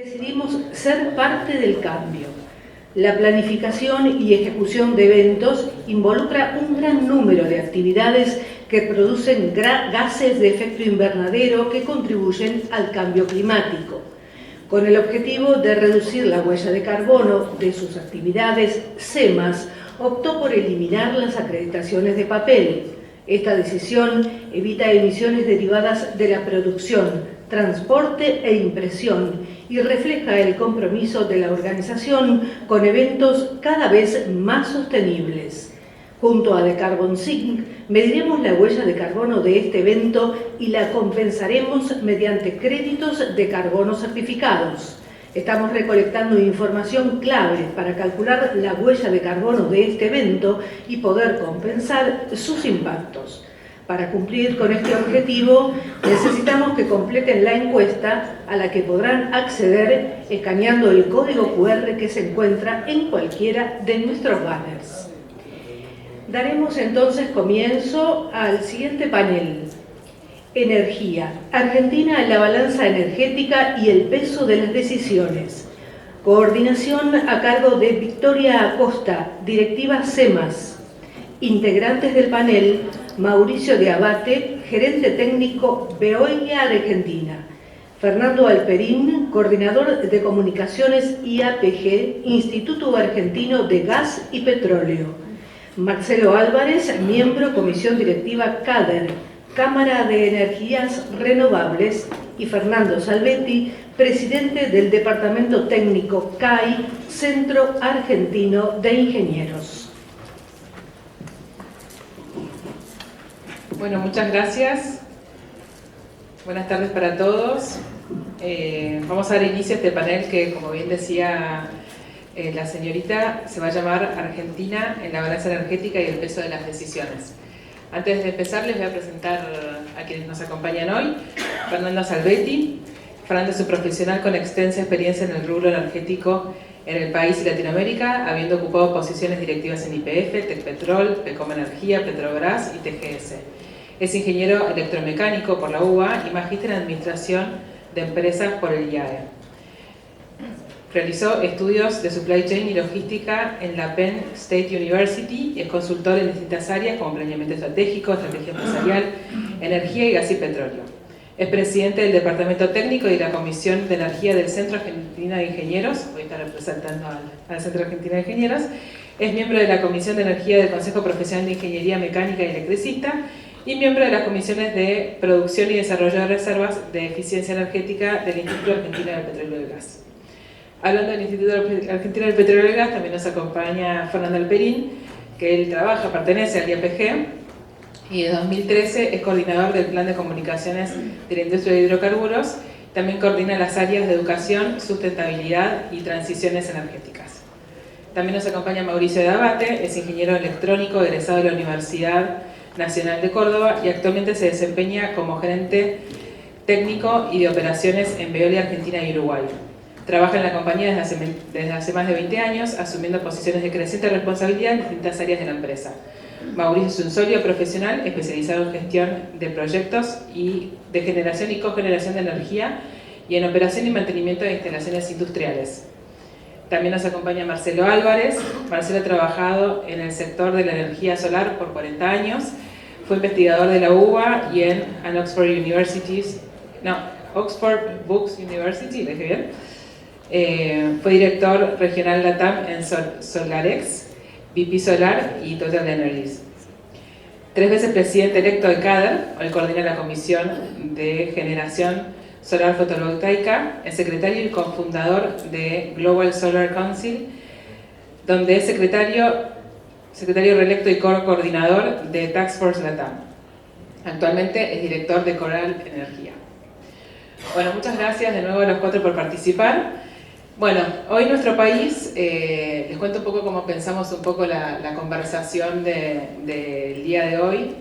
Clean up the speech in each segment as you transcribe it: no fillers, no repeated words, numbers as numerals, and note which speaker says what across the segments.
Speaker 1: Decidimos ser parte del cambio. La planificación y ejecución de eventos involucra un gran número de actividades que producen gases de efecto invernadero que contribuyen al cambio climático. Con el objetivo de reducir la huella de carbono de sus actividades, SEMAS optó por eliminar las acreditaciones de papel. Esta decisión evita emisiones derivadas de la producción, transporte e impresión y refleja el compromiso de la organización con eventos cada vez más sostenibles. Junto a The Carbon Sink, mediremos la huella de carbono de este evento y la compensaremos mediante créditos de carbono certificados. Estamos recolectando información clave para calcular la huella de carbono de este evento y poder compensar sus impactos. Para cumplir con este objetivo, necesitamos que completen la encuesta a la que podrán acceder escaneando el código QR que se encuentra en cualquiera de nuestros banners. Daremos entonces comienzo al siguiente panel. Energía. Argentina en la balanza energética y el peso de las decisiones. Coordinación a cargo de Victoria Acosta, directiva SEMAS. Integrantes del panel, Mauricio de Abate, gerente técnico Veolia Argentina. Fernando Alperín, coordinador de comunicaciones IAPG, Instituto Argentino de Gas y Petróleo. Marcelo Álvarez, miembro Comisión Directiva CADER, Cámara de Energías Renovables, y Fernando Salvetti, presidente del Departamento Técnico CAI, Centro Argentino de Ingenieros.
Speaker 2: Bueno, muchas gracias. Buenas tardes para todos. Vamos a dar inicio a este panel que, como bien decía la señorita, se va a llamar Argentina en la balanza energética y el peso de las decisiones. Antes de empezar, les voy a presentar a quienes nos acompañan hoy. Fernando Salvetti. Fernando es un profesional con extensa experiencia en el rubro energético en el país y Latinoamérica, habiendo ocupado posiciones directivas en YPF, Tecpetrol, Pecom Energía, Petrobras y TGS. Es ingeniero electromecánico por la UBA y magíster en Administración de Empresas por el IAE. Realizó estudios de Supply Chain y Logística en la Penn State University y es consultor en distintas áreas como planeamiento estratégico, estrategia empresarial, energía y gas y petróleo. Es presidente del Departamento Técnico y de la Comisión de Energía del Centro Argentino de Ingenieros. Voy a estar representando al Centro Argentino de Ingenieros. Es miembro de la Comisión de Energía del Consejo Profesional de Ingeniería Mecánica y Electricista y miembro de las comisiones de Producción y Desarrollo de Reservas de Eficiencia Energética del Instituto Argentino del Petróleo y del Gas. Hablando del Instituto Argentino del Petróleo y del Gas, también nos acompaña Fernando Alperín, que él pertenece al IAPG y de 2013 es coordinador del Plan de Comunicaciones de la Industria de Hidrocarburos. También coordina las áreas de educación, sustentabilidad y transiciones energéticas. También nos acompaña Mauricio de Abate, es ingeniero electrónico egresado de la Universidad Nacional de Córdoba y actualmente se desempeña como gerente técnico y de operaciones en Veolia Argentina y Uruguay. Trabaja en la compañía desde hace más de 20 años, asumiendo posiciones de creciente responsabilidad en distintas áreas de la empresa. Mauricio es un sólido profesional especializado en gestión de proyectos y de generación y cogeneración de energía y en operación y mantenimiento de instalaciones industriales. También nos acompaña Marcelo Álvarez. Marcelo ha trabajado en el sector de la energía solar por 40 años. Fue investigador de la UBA y en Oxford Books University, ¿le dije bien? Fue director regional LATAM en Solarex, BP Solar y Total Energies. 3 veces presidente electo de CADER, hoy coordina la Comisión de Generación Solar Fotovoltaica, es secretario y cofundador de Global Solar Council, donde es secretario reelecto y coordinador de Task Force LATAM. Actualmente es director de Coral Energía. Bueno, muchas gracias de nuevo a los 4 por participar. Bueno, hoy nuestro país, les cuento un poco cómo pensamos un poco la conversación del día de hoy.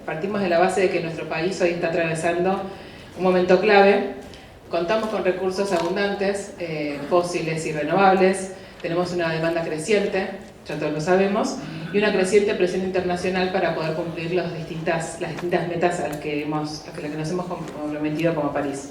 Speaker 2: Partimos de la base de que nuestro país hoy está atravesando un momento clave. Contamos con recursos abundantes, fósiles y renovables. Tenemos una demanda creciente, ya todos lo sabemos, y una creciente presión internacional para poder cumplir las distintas metas a las que nos hemos comprometido como país.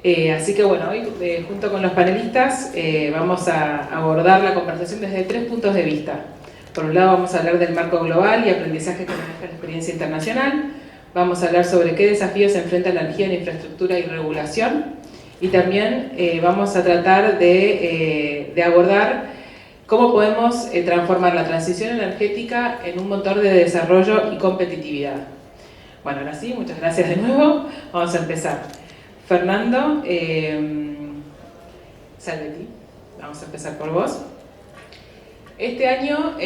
Speaker 2: Así que bueno, hoy junto con los panelistas vamos a abordar la conversación desde 3 puntos de vista. Por un lado vamos a hablar del marco global y aprendizaje que maneja la experiencia internacional. Vamos a hablar sobre qué desafíos enfrenta la energía en infraestructura y regulación. Y también vamos a tratar de abordar cómo podemos transformar la transición energética en un motor de desarrollo y competitividad. Bueno, ahora sí, muchas gracias de nuevo. Vamos a empezar. Fernando, Salvetti, vamos a empezar por vos. Este año,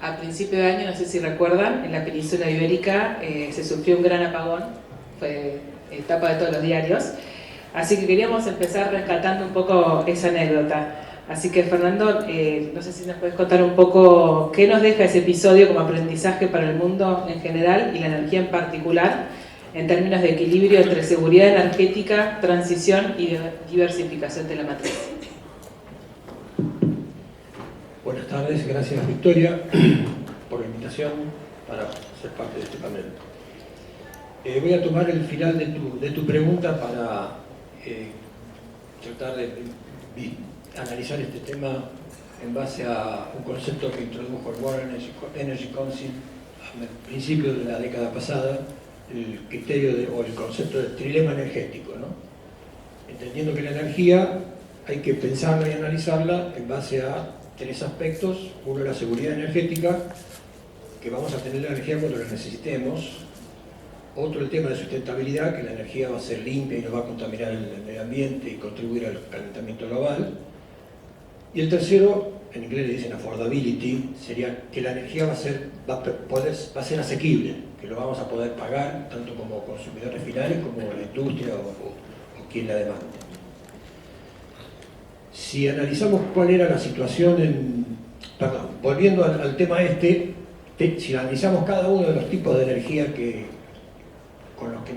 Speaker 2: a principio de año, no sé si recuerdan, en la península ibérica se sufrió un gran apagón, fue etapa de todos los diarios, así que queríamos empezar rescatando un poco esa anécdota. Así que Fernando, no sé si nos puedes contar un poco qué nos deja ese episodio como aprendizaje para el mundo en general y la energía en particular, en términos de equilibrio entre seguridad energética, transición y diversificación de la matriz.
Speaker 3: Buenas tardes, gracias Victoria por la invitación para ser parte de este panel. Voy a tomar el final de tu pregunta para tratar de analizar este tema en base a un concepto que introdujo el World Energy Council a principios de la década pasada, el criterio o el concepto del trilema energético, ¿no? Entendiendo que la energía hay que pensarla y analizarla en base a 3 aspectos. Uno, la seguridad energética, que vamos a tener la energía cuando la necesitemos. Otro, el tema de sustentabilidad, que la energía va a ser limpia y no va a contaminar el medio ambiente y contribuir al calentamiento global. Y el tercero, en inglés le dicen affordability, sería que la energía va a ser asequible, que lo vamos a poder pagar tanto como consumidores finales como la industria o quien la demande. Si analizamos cuál era la situación volviendo al tema si analizamos cada uno de los tipos de energía con los que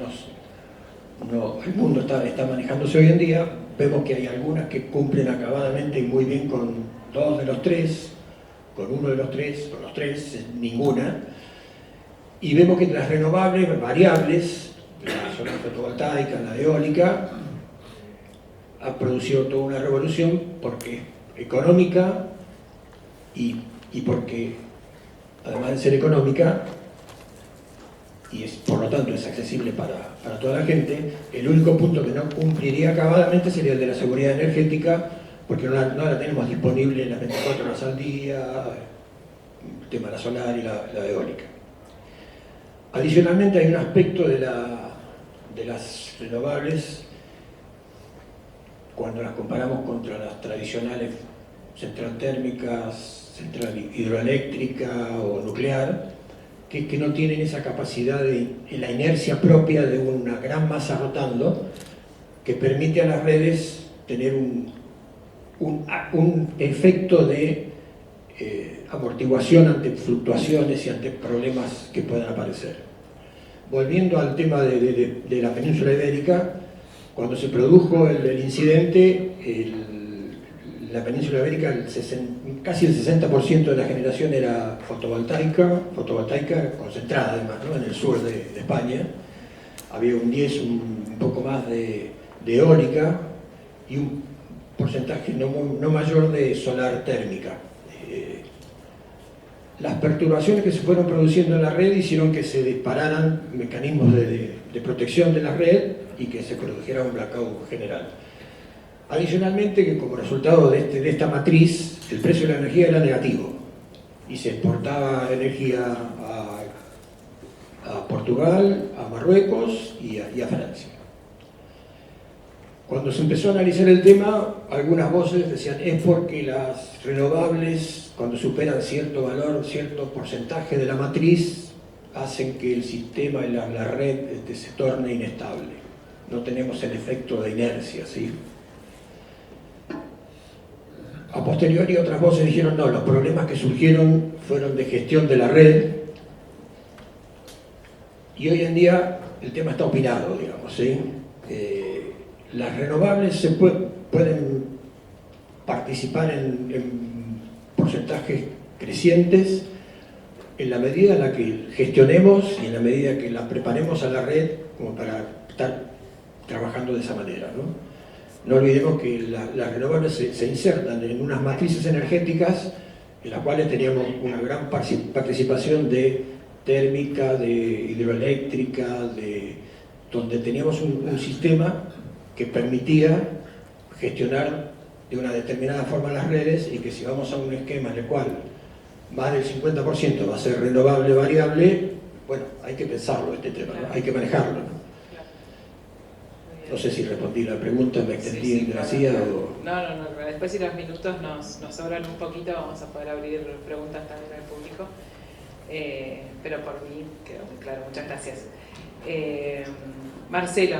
Speaker 3: el mundo está manejándose hoy en día, vemos que hay algunas que cumplen acabadamente muy bien con 2 de los 3, con 1 de los 3, con los 3, ninguna. Y vemos que las renovables, variables, la solar fotovoltaica, la eólica, ha producido toda una revolución porque es económica y porque, además de ser económica, y por lo tanto es accesible para toda la gente, el único punto que no cumpliría acabadamente sería el de la seguridad energética, porque no la tenemos disponible las 24 horas al día, el tema de la solar y la eólica. Adicionalmente hay un aspecto de las renovables, cuando las comparamos contra las tradicionales central térmicas, central hidroeléctrica o nuclear, que no tienen esa capacidad la inercia propia de una gran masa rotando, que permite a las redes tener un efecto de amortiguación ante fluctuaciones y ante problemas que puedan aparecer. Volviendo al tema de la península ibérica, cuando se produjo el incidente, la península ibérica, casi el 60% de la generación era fotovoltaica concentrada además, ¿no? En el sur de España. Había un 10, un poco más de eólica y un porcentaje no mayor de solar térmica. Las perturbaciones que se fueron produciendo en la red hicieron que se dispararan mecanismos de protección de la red y que se produjera un blackout general. Adicionalmente, que como resultado de esta matriz, el precio de la energía era negativo y se exportaba energía a Portugal, a Marruecos y a Francia. Cuando se empezó a analizar el tema, algunas voces decían es porque las renovables, cuando superan cierto valor, cierto porcentaje de la matriz, hacen que el sistema y la red se torne inestable. No tenemos el efecto de inercia, ¿sí? A posteriori otras voces dijeron no, los problemas que surgieron fueron de gestión de la red y hoy en día el tema está opinado, digamos, ¿sí? Las renovables pueden participar en porcentajes crecientes en la medida en la que gestionemos y en la medida que las preparemos a la red como para trabajando de esa manera, ¿no? No olvidemos que las renovables se insertan en unas matrices energéticas en las cuales teníamos una gran participación de térmica, de hidroeléctrica, donde teníamos un sistema que permitía gestionar de una determinada forma las redes, y que si vamos a un esquema en el cual más del 50% va a ser renovable variable, bueno, hay que pensarlo este tema, ¿no? Hay que manejarlo, ¿no? No sé si respondí la pregunta, me extendí en demasiado.
Speaker 2: No, después si los minutos nos sobran un poquito, vamos a poder abrir preguntas también al público. Pero por mí quedó muy claro, muchas gracias. Marcelo,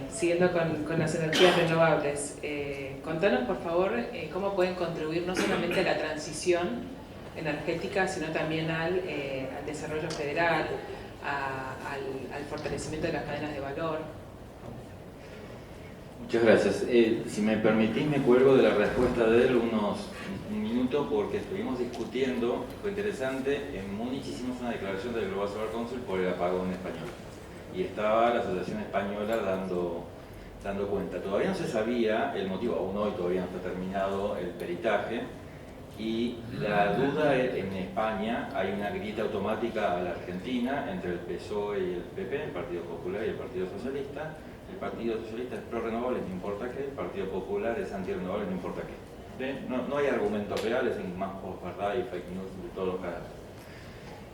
Speaker 2: siguiendo con las energías renovables, contanos por favor cómo pueden contribuir no solamente a la transición energética, sino también al desarrollo federal, al fortalecimiento de las cadenas de valor.
Speaker 4: Muchas gracias. Si me permitís, me cuelgo de la respuesta de él un minuto, porque estuvimos discutiendo, fue interesante, en Múnich hicimos una declaración del Global Solar Council por el apagón español. Y estaba la Asociación Española dando cuenta. Todavía no se sabía el motivo, aún hoy todavía no está terminado el peritaje, y la duda en España, hay una grieta automática a la Argentina entre el PSOE y el PP, el Partido Popular y el Partido Socialista. El Partido Socialista es pro-renovables, no importa qué; el Partido Popular es anti-renovables, no importa qué. No hay argumentos reales, en más verdad y fake news de todos los casos.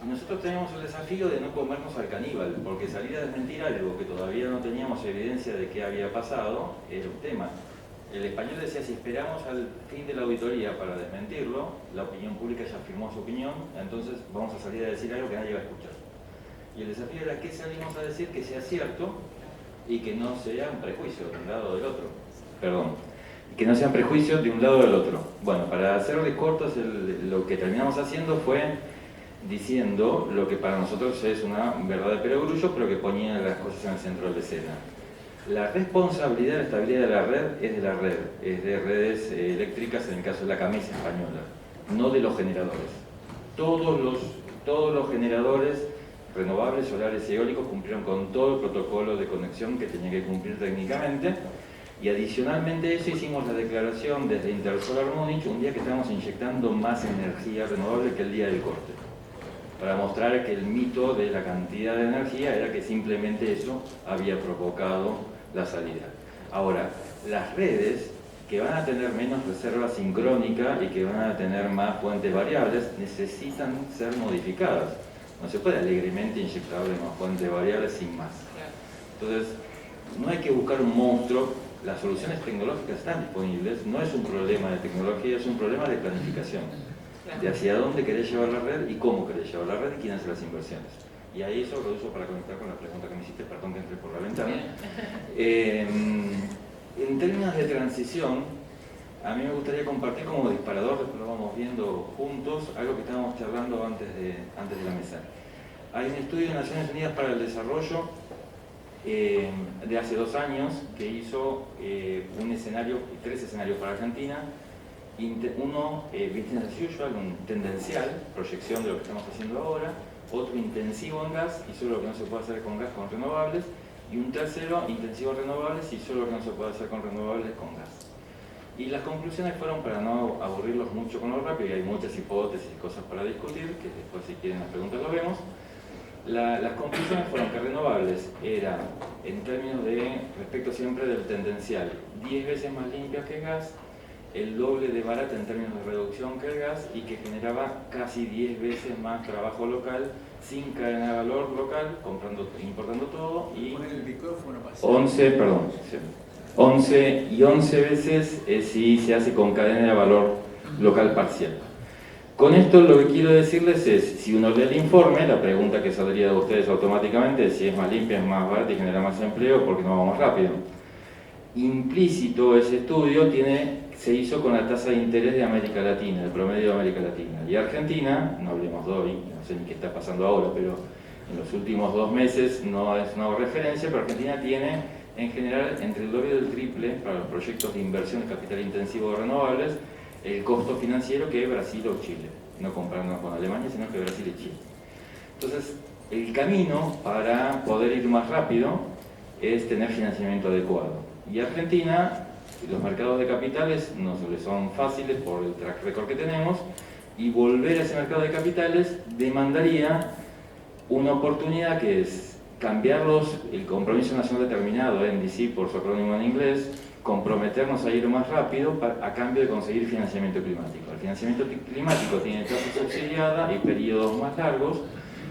Speaker 4: Y nosotros tenemos el desafío de no comernos al caníbal, porque salir a desmentir algo que todavía no teníamos evidencia de qué había pasado era un tema. El español decía, si esperamos al fin de la auditoría para desmentirlo, la opinión pública ya firmó su opinión, entonces vamos a salir a decir algo que nadie va a escuchar. Y el desafío era qué salimos a decir que sea cierto y que no sea un prejuicio de un lado o del otro. Perdón. Que no sean prejuicios de un lado o del otro. Bueno, para hacerles cortos, lo que terminamos haciendo fue diciendo lo que para nosotros es una verdad de perogrullo, pero que ponía las cosas en el centro de la escena. La responsabilidad de la estabilidad de la red es de la red, es de redes eléctricas, en el caso de la camisa española, no de los generadores. Todos los generadores renovables, solares y eólicos cumplieron con todo el protocolo de conexión que tenía que cumplir técnicamente, y adicionalmente a eso hicimos la declaración desde Intersolar Múnich un día que estábamos inyectando más energía renovable que el día del corte, para mostrar que el mito de la cantidad de energía era que simplemente eso había provocado la salida. Ahora, las redes que van a tener menos reserva sincrónica y que van a tener más fuentes variables necesitan ser modificadas. No se puede alegremente inyectarle más fuentes variables sin más. Entonces, no hay que buscar un monstruo. Las soluciones tecnológicas están disponibles. No es un problema de tecnología, es un problema de planificación. De hacia dónde querés llevar la red y cómo querés llevar la red y quién hace las inversiones. Y ahí eso lo uso para conectar con la pregunta que me hiciste, perdón que entré por la ventana. En términos de transición, a mí me gustaría compartir como disparador, después lo vamos viendo juntos, algo que estábamos charlando antes de la mesa. Hay un estudio de Naciones Unidas para el Desarrollo de hace 2 años que hizo un escenario, 3 escenarios para Argentina. Uno, business as usual, un tendencial, proyección de lo que estamos haciendo ahora; otro, intensivo en gas y solo lo que no se puede hacer con gas con renovables; y un tercero, intensivo en renovables y solo lo que no se puede hacer con renovables con gas. Y las conclusiones fueron, para no aburrirlos mucho con lo rápido, y hay muchas hipótesis y cosas para discutir, que después si quieren las preguntas lo vemos. Las conclusiones fueron que renovables eran, en términos de, respecto siempre del tendencial, 10 veces más limpias que gas, el doble de barata en términos de reducción que el gas, y que generaba casi 10 veces más trabajo local, sin cadena de valor local, importando todo, y 11 veces si se hace con cadena de valor local parcial. Con esto lo que quiero decirles es, si uno lee el informe, la pregunta que saldría de ustedes automáticamente es si es más limpia, es más barata y genera más empleo, porque no vamos más rápido. Implícito ese estudio se hizo con la tasa de interés de América Latina, el promedio de América Latina. Y Argentina, no hablemos de hoy, no sé ni qué está pasando ahora, pero en los últimos 2 meses no es una referencia, pero Argentina tiene en general entre el doble y el triple para los proyectos de inversión de capital intensivo de renovables el costo financiero que Brasil o Chile, no comparándonos con Alemania, sino que Brasil y Chile. Entonces, el camino para poder ir más rápido es tener financiamiento adecuado. Y Argentina, los mercados de capitales no les son fáciles por el track record que tenemos, y volver a ese mercado de capitales demandaría una oportunidad que es cambiarlos, el compromiso nacional determinado, NDC por su acrónimo en inglés, comprometernos a ir más rápido a cambio de conseguir financiamiento climático. El financiamiento climático tiene tasa subsidiada y periodos más largos,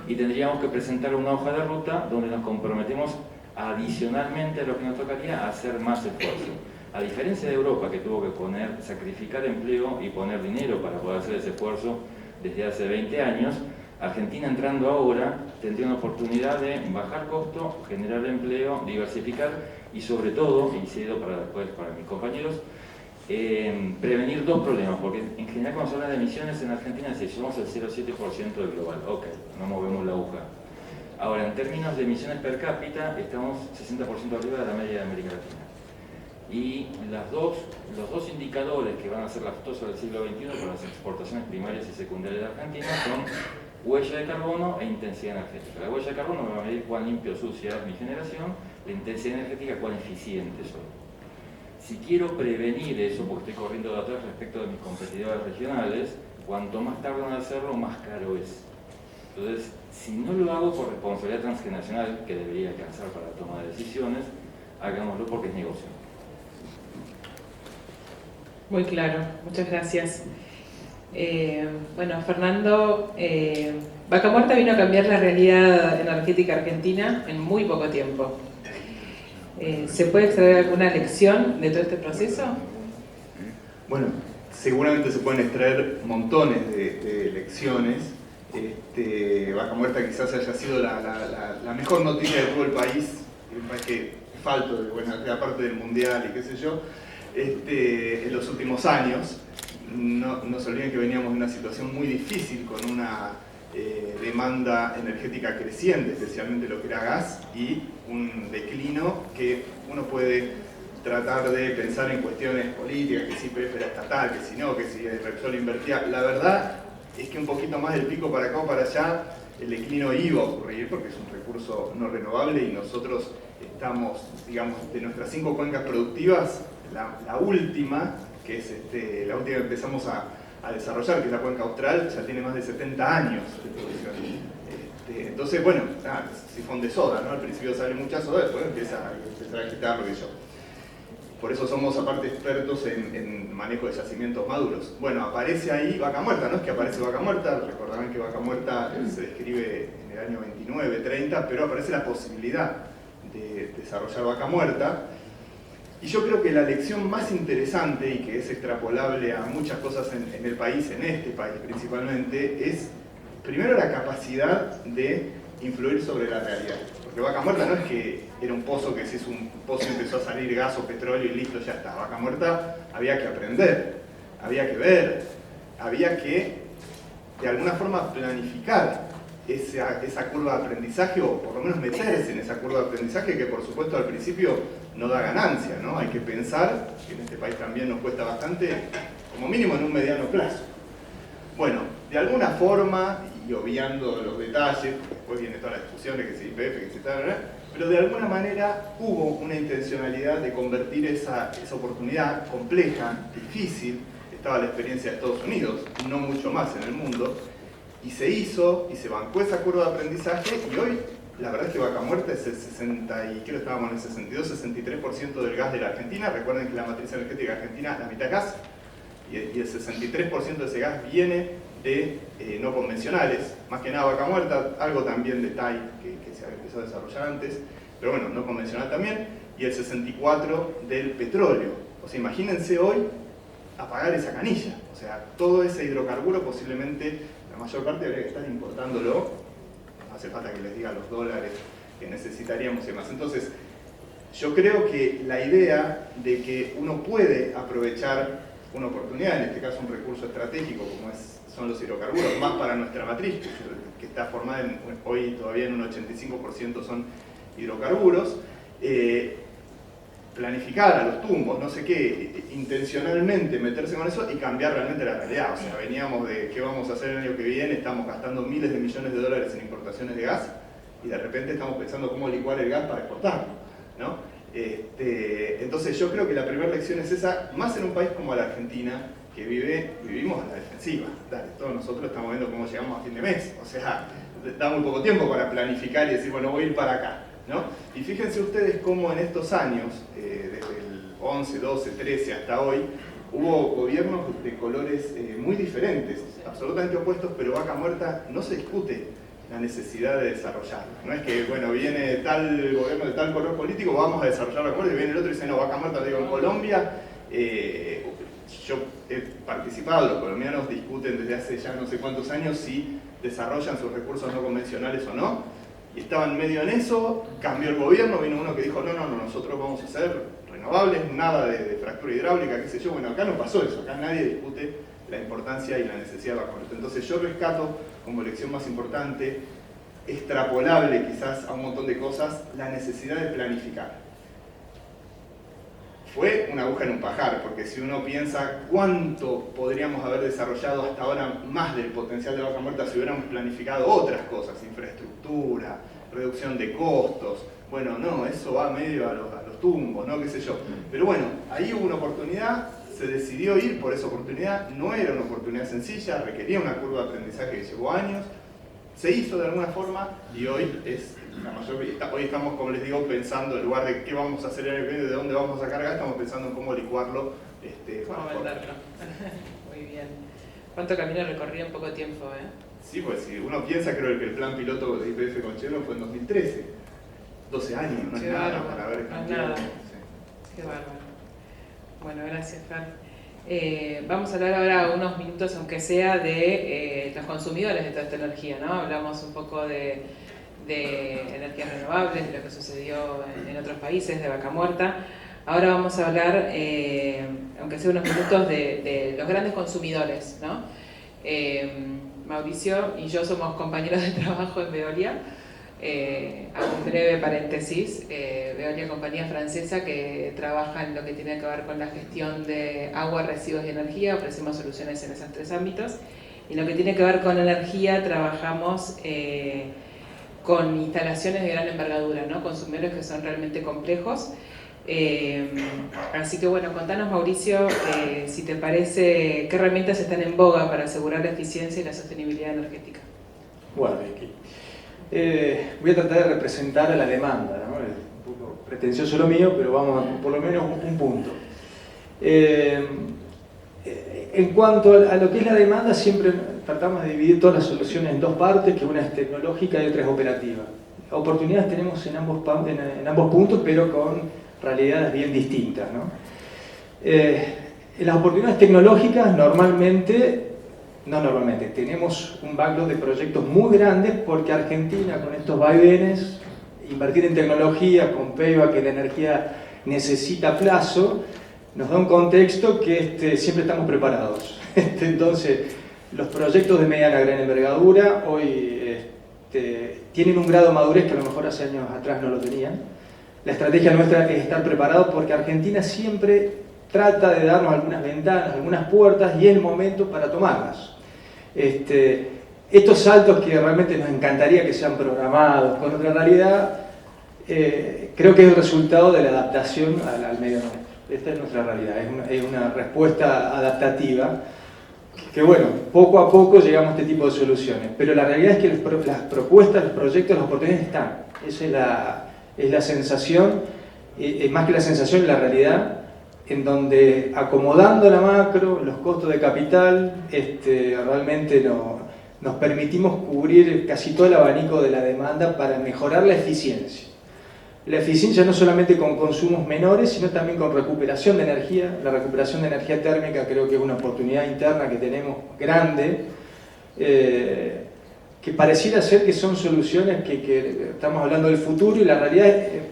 Speaker 4: y tendríamos que presentar una hoja de ruta donde nos comprometemos adicionalmente a lo que nos tocaría a hacer más esfuerzo. A diferencia de Europa, que tuvo que sacrificar empleo y poner dinero para poder hacer ese esfuerzo desde hace 20 años, Argentina, entrando ahora, tendría una oportunidad de bajar costo, generar empleo, diversificar y sobre todo, y cedo para después para mis compañeros, prevenir dos problemas, porque en general cuando se habla de emisiones en Argentina somos el 0,7% del global, ok, no movemos la aguja. Ahora, en términos de emisiones per cápita, estamos 60% arriba de la media de América Latina. Y los dos indicadores que van a ser lactosos del siglo XXI para las exportaciones primarias y secundarias de Argentina son huella de carbono e intensidad energética. La huella de carbono me va a medir cuán limpio o sucia es mi generación, la intensidad energética cuán eficiente soy. Si quiero prevenir eso, porque estoy corriendo de atrás respecto de mis competidores regionales, cuanto más tardan en hacerlo, más caro es. Entonces, si no lo hago por responsabilidad transgeneracional, que debería alcanzar para la toma de decisiones, hagámoslo porque es negocio.
Speaker 2: Muy claro, muchas gracias. Bueno, Fernando, Vaca Muerta vino a cambiar la realidad energética argentina en muy poco tiempo. ¿Se puede extraer alguna lección de todo este proceso?
Speaker 5: Bueno, seguramente se pueden extraer montones de lecciones. Vaca Muerta quizás haya sido la mejor noticia de todo el país que falto de buena parte del mundial y qué sé yo, en los últimos años. No se olviden que veníamos de una situación muy difícil con una demanda energética creciente, especialmente lo que era gas, y un declino que uno puede tratar de pensar en cuestiones políticas, que si PF era estatal, que si no, que si el Repsol invertía. La verdad es que un poquito más del pico para acá o para allá, el declino iba a ocurrir porque es un recurso no renovable y nosotros estamos, digamos, de nuestras 5 cuencas productivas, la última, que es la última que empezamos a desarrollar, que es la cuenca austral, ya tiene más de 70 años de producción. Entonces, bueno, sifón de soda, ¿no? Al principio sale mucha soda, después empieza a agitar lo que yo. Por eso somos aparte expertos en manejo de yacimientos maduros. Bueno, aparece ahí Vaca Muerta, no es que aparece Vaca Muerta, recordarán que Vaca Muerta se describe en el año 29, 30, pero aparece la posibilidad de desarrollar Vaca Muerta. Y yo creo que la lección más interesante, y que es extrapolable a muchas cosas en el país, en este país principalmente, es primero la capacidad de influir sobre la realidad. Porque Vaca Muerta no es que era un pozo que si es un pozo empezó a salir gas o petróleo y listo, ya está. Vaca Muerta había que aprender, había que ver, había que de alguna forma planificar esa curva de aprendizaje, o por lo menos meterse en esa curva de aprendizaje que por supuesto al principio no da ganancia, ¿no? Hay que pensar, que en este país también nos cuesta bastante, como mínimo en un mediano plazo. Bueno, de alguna forma, y obviando los detalles, después viene toda la discusión de que si IPF, que si tal, ¿verdad? Pero de alguna manera hubo una intencionalidad de convertir esa oportunidad compleja, difícil, estaba la experiencia de Estados Unidos, no mucho más en el mundo, y se hizo, y se bancó esa curva de aprendizaje, y hoy la verdad es que Vaca Muerta es el 60, y creo que estábamos en el 62, 63% del gas de la Argentina. Recuerden que la matriz energética argentina, la mitad gas, y el 63% de ese gas viene de no convencionales, más que nada Vaca Muerta, algo también de TAI que se había empezado a desarrollar antes, pero bueno, no convencional también, y el 64% del petróleo. O sea, imagínense hoy apagar esa canilla, o sea, todo ese hidrocarburo posiblemente la mayor parte habría que estar importándolo, no hace falta que les diga los dólares que necesitaríamos y demás. Entonces, yo creo que la idea de que uno puede aprovechar una oportunidad, en este caso un recurso estratégico como son los hidrocarburos, más para nuestra matriz, que está formada hoy todavía en un 85% son hidrocarburos, planificar a los tumbos, no sé qué, intencionalmente meterse con eso y cambiar realmente la realidad. O sea, veníamos de qué vamos a hacer el año que viene, estamos gastando miles de millones de dólares en importaciones de gas y de repente estamos pensando cómo licuar el gas para exportarlo, ¿no? Entonces yo creo que la primera lección es esa, más en un país como la Argentina, que vivimos a la defensiva. Dale, todos nosotros estamos viendo cómo llegamos a fin de mes, o sea, da muy poco tiempo para planificar y decir, bueno, voy a ir para acá, ¿no? Y fíjense ustedes cómo en estos años, desde el 11, 12, 13 hasta hoy, hubo gobiernos de colores muy diferentes, absolutamente opuestos, pero Vaca Muerta no se discute la necesidad de desarrollarla. No es que, bueno, viene tal gobierno de tal color político, vamos a desarrollar Vaca Muerta, y viene el otro y dice, no, Vaca Muerta, digo, en Colombia, yo he participado, los colombianos discuten desde hace ya no sé cuántos años si desarrollan sus recursos no convencionales o no, y estaban medio en eso, cambió el gobierno, vino uno que dijo, no, nosotros vamos a hacer renovables, nada de fractura hidráulica, qué sé yo. Bueno, acá no pasó eso, acá nadie discute la importancia y la necesidad de Vaca Muerta. Entonces yo rescato como lección más importante, extrapolable quizás a un montón de cosas, la necesidad de planificar. Fue una aguja en un pajar, porque si uno piensa cuánto podríamos haber desarrollado hasta ahora más del potencial de Vaca Muerta si hubiéramos planificado otras cosas, infraestructura, reducción de costos, bueno, no, eso va medio a los tumbos, ¿no? Qué sé yo. Pero bueno, ahí hubo una oportunidad, se decidió ir por esa oportunidad, no era una oportunidad sencilla, requería una curva de aprendizaje que llevó años, se hizo de alguna forma y hoy es la mayor. Hoy estamos, como les digo, pensando en lugar de qué vamos a hacer en el medio, de dónde vamos a cargar, estamos pensando en cómo licuarlo.
Speaker 2: Cómo venderlo. Muy bien. ¿Cuánto camino recorrido en poco tiempo,
Speaker 5: Sí, pues si uno piensa, creo que el plan piloto de IPF con Chevron fue en 2013. 12 años, no es nada para ver cambiado.
Speaker 2: Qué bárbaro. Bueno, gracias, Fer. Vamos a hablar ahora unos minutos, aunque sea, de los consumidores de toda esta energía, ¿no? Hablamos un poco de energías renovables, de lo que sucedió en otros países, de Vaca Muerta. Ahora vamos a hablar, aunque sea unos minutos, de los grandes consumidores, ¿no? Mauricio y yo somos compañeros de trabajo en Veolia. Hago un breve paréntesis. Veolia, compañía francesa que trabaja en lo que tiene que ver con la gestión de agua, residuos y energía. Ofrecemos soluciones en esos tres ámbitos. Y en lo que tiene que ver con energía, trabajamos con instalaciones de gran envergadura, ¿no? Consumidores que son realmente complejos. Así que bueno, contanos, Mauricio, si te parece, qué herramientas están en boga para asegurar la eficiencia y la sostenibilidad energética.
Speaker 6: Bueno, Vicky, voy a tratar de representar a la demanda, ¿no? Es un poco pretencioso lo mío, pero vamos a por lo menos un punto. En cuanto a lo que es la demanda, siempre tratamos de dividir todas las soluciones en dos partes, que una es tecnológica y otra es operativa. Oportunidades tenemos en ambos puntos, pero con realidades bien distintas, ¿no? En las oportunidades tecnológicas tenemos un backlog de proyectos muy grandes porque Argentina, con estos vaivenes, invertir en tecnología, con payback, que la energía necesita plazo, nos da un contexto que siempre estamos preparados. Entonces, los proyectos de mediana gran envergadura hoy tienen un grado de madurez que a lo mejor hace años atrás no lo tenían. La estrategia nuestra es estar preparados porque Argentina siempre trata de darnos algunas ventanas, algunas puertas y es el momento para tomarlas. Estos saltos que realmente nos encantaría que sean programados con otra realidad, creo que es el resultado de la adaptación al medio nuestro. Esta es nuestra realidad, es una respuesta adaptativa que bueno, poco a poco llegamos a este tipo de soluciones, pero la realidad es que las propuestas, los proyectos, las oportunidades están. Esa es la sensación, más que la sensación, la realidad, en donde acomodando la macro, los costos de capital, realmente nos permitimos cubrir casi todo el abanico de la demanda para mejorar la eficiencia. La eficiencia no solamente con consumos menores, sino también con recuperación de energía. La recuperación de energía térmica creo que es una oportunidad interna que tenemos grande, que pareciera ser que son soluciones que estamos hablando del futuro y la realidad es,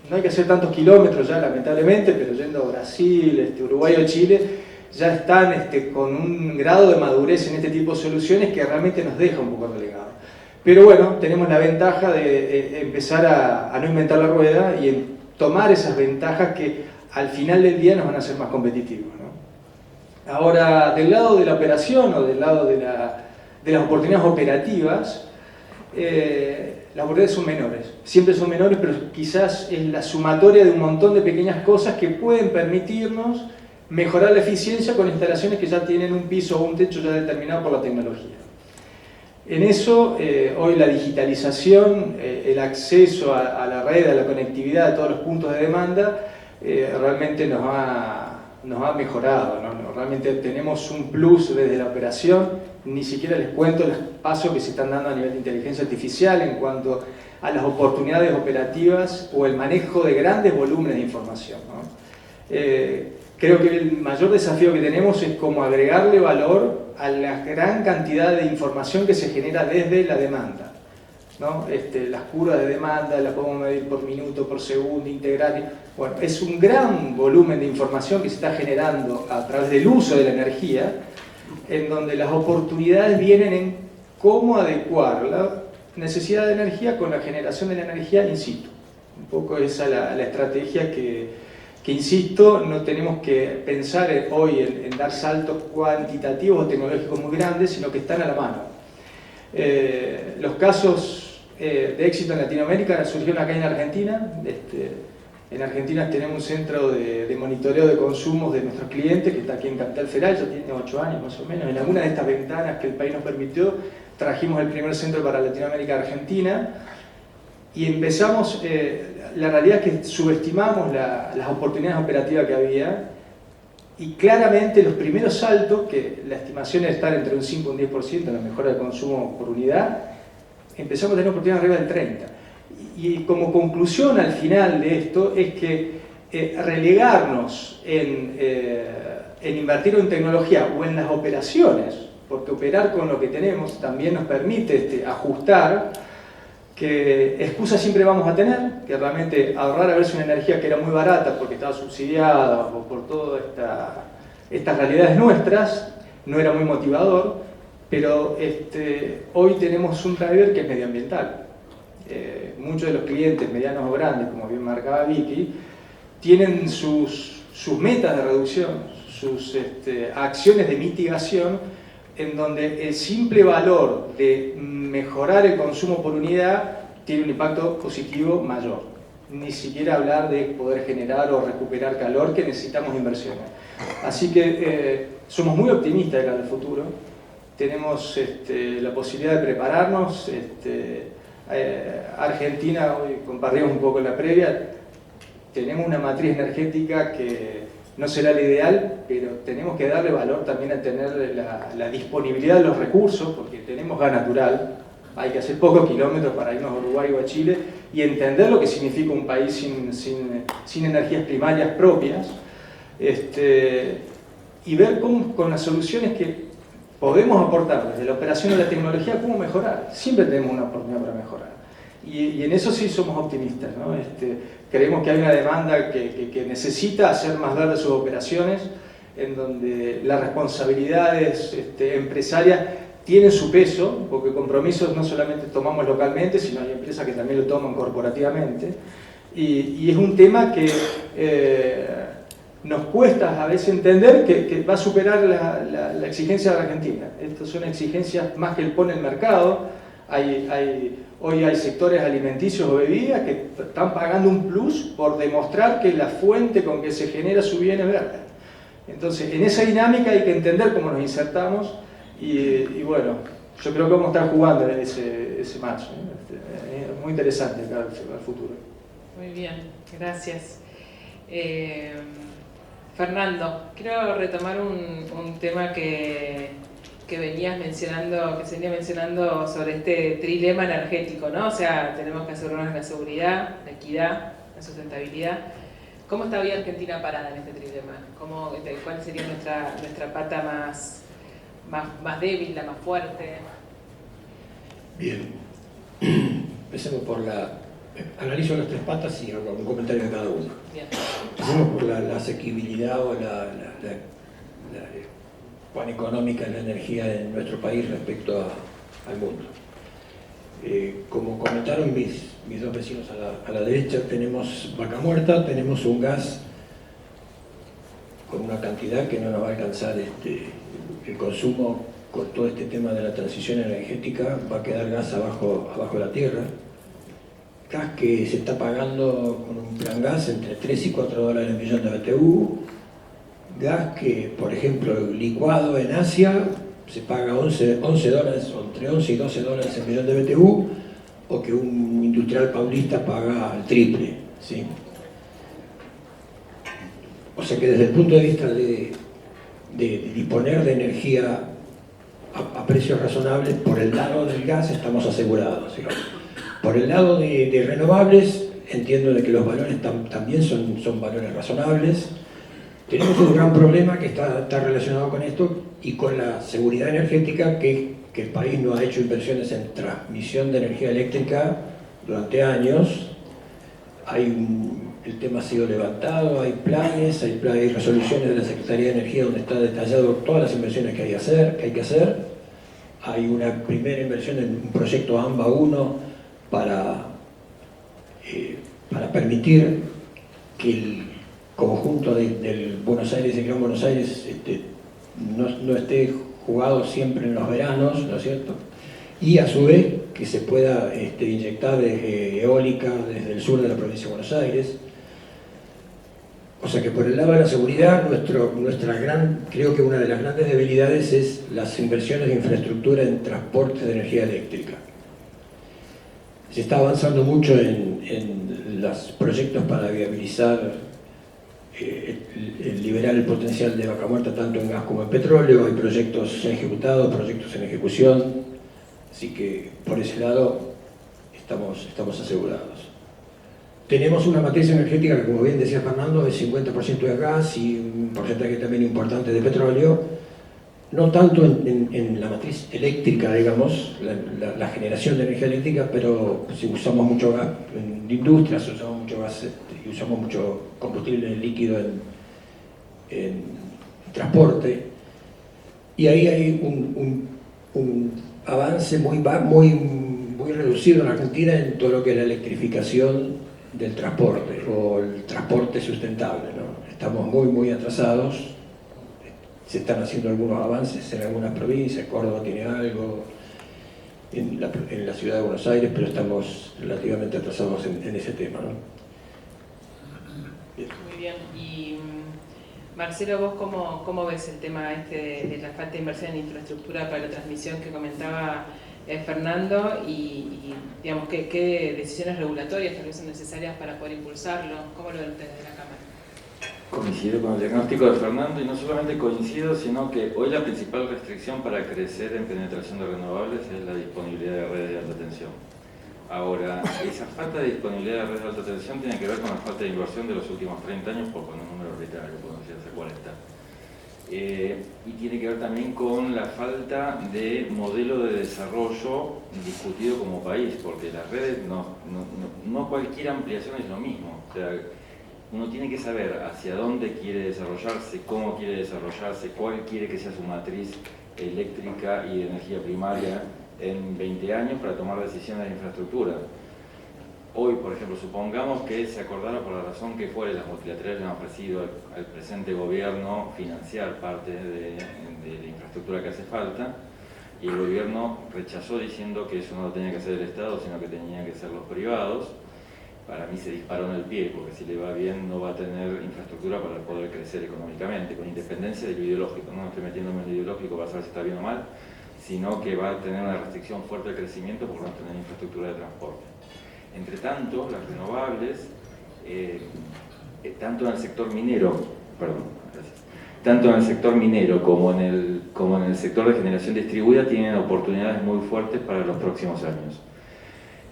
Speaker 6: no hay que hacer tantos kilómetros ya lamentablemente, pero yendo a Brasil, Uruguay o Chile, ya están con un grado de madurez en este tipo de soluciones que realmente nos deja un poco relegados. Pero bueno, tenemos la ventaja de empezar a no inventar la rueda y en tomar esas ventajas que al final del día nos van a hacer más competitivos, ¿no? Ahora, del lado de la operación o del lado de las oportunidades operativas, las oportunidades son menores. Siempre son menores, pero quizás es la sumatoria de un montón de pequeñas cosas que pueden permitirnos mejorar la eficiencia con instalaciones que ya tienen un piso o un techo ya determinado por la tecnología. En eso, hoy la digitalización, el acceso a la red, a la conectividad de todos los puntos de demanda, realmente nos ha mejorado, ¿no? Realmente tenemos un plus desde la operación. Ni siquiera les cuento los pasos que se están dando a nivel de inteligencia artificial en cuanto a las oportunidades operativas o el manejo de grandes volúmenes de información, ¿no? Creo que el mayor desafío que tenemos es cómo agregarle valor a la gran cantidad de información que se genera desde la demanda, ¿no? Las curvas de demanda las podemos medir por minuto, por segundo, integral. Bueno, es un gran volumen de información que se está generando a través del uso de la energía, en donde las oportunidades vienen en cómo adecuar la necesidad de energía con la generación de la energía in situ. Un poco esa es la estrategia que insisto, no tenemos que pensar hoy en dar saltos cuantitativos o tecnológicos muy grandes, sino que están a la mano. Los casos de éxito en Latinoamérica surgieron acá en Argentina. En Argentina tenemos un centro de monitoreo de consumos de nuestros clientes que está aquí en Capital Federal, ya tiene 8 años más o menos. En alguna de estas ventanas que el país nos permitió, trajimos el primer centro para Latinoamérica Argentina y empezamos, la realidad es que subestimamos las oportunidades operativas que había y claramente los primeros saltos, que la estimación es estar entre un 5 y un 10% en la mejora de consumo por unidad, empezamos a tener oportunidades arriba del 30%. Y como conclusión al final de esto es que relegarnos en invertir en tecnología o en las operaciones, porque operar con lo que tenemos también nos permite ajustar, que excusas siempre vamos a tener, que realmente ahorrar a veces una energía que era muy barata porque estaba subsidiada o por todas estas realidades nuestras, no era muy motivador, pero hoy tenemos un driver que es medioambiental. Muchos de los clientes medianos o grandes, como bien marcaba Vicky, tienen sus metas de reducción, sus acciones de mitigación, en donde el simple valor de mejorar el consumo por unidad tiene un impacto positivo mayor. Ni siquiera hablar de poder generar o recuperar calor, que necesitamos inversiones. Así que somos muy optimistas de cara al futuro. Tenemos la posibilidad de prepararnos. Argentina, hoy compartimos un poco la previa, tenemos una matriz energética que no será la ideal, pero tenemos que darle valor también a tener la disponibilidad de los recursos, porque tenemos gas natural, hay que hacer pocos kilómetros para irnos a Uruguay o a Chile, y entender lo que significa un país sin energías primarias propias, y ver cómo con las soluciones que podemos aportar desde la operación de la tecnología, cómo mejorar. Siempre tenemos una oportunidad para mejorar. Y en eso sí somos optimistas, ¿no? Creemos que hay una demanda que necesita hacer más verdes sus operaciones, en donde las responsabilidades empresarias tienen su peso, porque compromisos no solamente tomamos localmente, sino hay empresas que también lo toman corporativamente. Y es un tema que nos cuesta a veces entender que va a superar la exigencia de la Argentina. Estas son exigencias más que el pone el mercado. Hoy hay sectores alimenticios o bebidas que están pagando un plus por demostrar que la fuente con que se genera su bien es verde. Entonces, en esa dinámica hay que entender cómo nos insertamos y bueno, yo creo que vamos a estar jugando en ese match, ¿no? Es muy interesante cara al futuro.
Speaker 2: Muy bien, gracias. Fernando, quiero retomar un tema que venías mencionando, que se venía mencionando sobre este trilema energético, ¿no? O sea, tenemos que asegurarnos la seguridad, la equidad, la sustentabilidad. ¿Cómo está hoy Argentina parada en este trilema? ¿Cuál sería nuestra pata más débil, la más fuerte?
Speaker 3: Bien. Empecemos por analizo las tres patas y hago un comentario de cada uno.
Speaker 2: Bien.
Speaker 3: Empecemos por la asequibilidad o cuán económica es la energía en nuestro país respecto al mundo. Como comentaron mis dos vecinos a la derecha, tenemos Vaca Muerta, tenemos un gas con una cantidad que no nos va a alcanzar el consumo con todo este tema de la transición energética, va a quedar gas abajo de la tierra. gas que se está pagando con un plan gas entre 3 y 4 dólares el millón de BTU, gas que, por ejemplo, licuado en Asia se paga 11 dólares, o entre 11 y 12 dólares el millón de BTU, o que un industrial paulista paga el triple, ¿sí? O sea que desde el punto de vista de disponer de energía a precios razonables, por el lado del gas estamos asegurados, digamos. Por el lado de renovables, entiendo de que los valores también son valores razonables. Tenemos un gran problema que está relacionado con esto y con la seguridad energética, que el país no ha hecho inversiones en transmisión de energía eléctrica durante años. El tema ha sido levantado, hay planes, hay resoluciones de la Secretaría de Energía donde está detallado todas las inversiones que hay que hacer. Hay una primera inversión en un proyecto AMBA 1 para permitir que el conjunto del Buenos Aires y el Gran Buenos Aires no esté jugado siempre en los veranos, ¿no es cierto? Y a su vez que se pueda inyectar eólica desde el sur de la provincia de Buenos Aires. O sea que por el lado de la seguridad, creo que una de las grandes debilidades es las inversiones de infraestructura en transporte de energía eléctrica. Se está avanzando mucho en los proyectos para viabilizar, liberar el potencial de Vaca Muerta tanto en gas como en petróleo. Hay proyectos ejecutados, proyectos en ejecución, así que por ese lado estamos asegurados. Tenemos una matriz energética que, como bien decía Fernando, es 50% de gas y un porcentaje también importante de petróleo, no tanto en la matriz eléctrica, digamos, la generación de energía eléctrica, pero si usamos mucho gas en industrias, usamos mucho gas y usamos mucho combustible líquido en transporte, y ahí hay un avance muy reducido en Argentina en todo lo que es la electrificación del transporte o el transporte sustentable, ¿no? Estamos muy atrasados. Se están haciendo algunos avances en algunas provincias, Córdoba tiene algo, en la ciudad de Buenos Aires, pero estamos relativamente atrasados en ese tema, ¿no?
Speaker 2: Muy bien. Y Marcelo, ¿vos cómo ves el tema de la falta de inversión en infraestructura para la transmisión que comentaba Fernando, y digamos, qué decisiones regulatorias tal vez son necesarias para poder impulsarlo? ¿Cómo lo ven ustedes desde la Cámara?
Speaker 4: Coincido con el diagnóstico de Fernando, y no solamente coincido, sino que hoy la principal restricción para crecer en penetración de renovables es la disponibilidad de redes de alta tensión. Ahora, esa falta de disponibilidad de redes de alta tensión tiene que ver con la falta de inversión de los últimos 30 años, por poner un número arbitrario, podemos decir hace 40. Y tiene que ver también con la falta de modelo de desarrollo discutido como país, porque las redes, no cualquier ampliación es lo mismo. O sea, uno tiene que saber hacia dónde quiere desarrollarse, cómo quiere desarrollarse, cuál quiere que sea su matriz eléctrica y de energía primaria en 20 años para tomar decisiones de infraestructura. Hoy, por ejemplo, supongamos que se acordara por la razón que fuere, las multilaterales le han ofrecido al presente gobierno financiar parte de la infraestructura que hace falta, y el gobierno rechazó diciendo que eso no lo tenía que hacer el Estado, sino que tenían que ser los privados. Para mí se disparó en el pie, porque si le va bien no va a tener infraestructura para poder crecer económicamente, con independencia de lo ideológico. No estoy metiéndome en lo ideológico para saber si está bien o mal, sino que va a tener una restricción fuerte de crecimiento por no tener infraestructura de transporte. Entre tanto, las renovables, tanto en el sector minero, tanto en el sector minero como en el sector de generación distribuida, tienen oportunidades muy fuertes para los próximos años.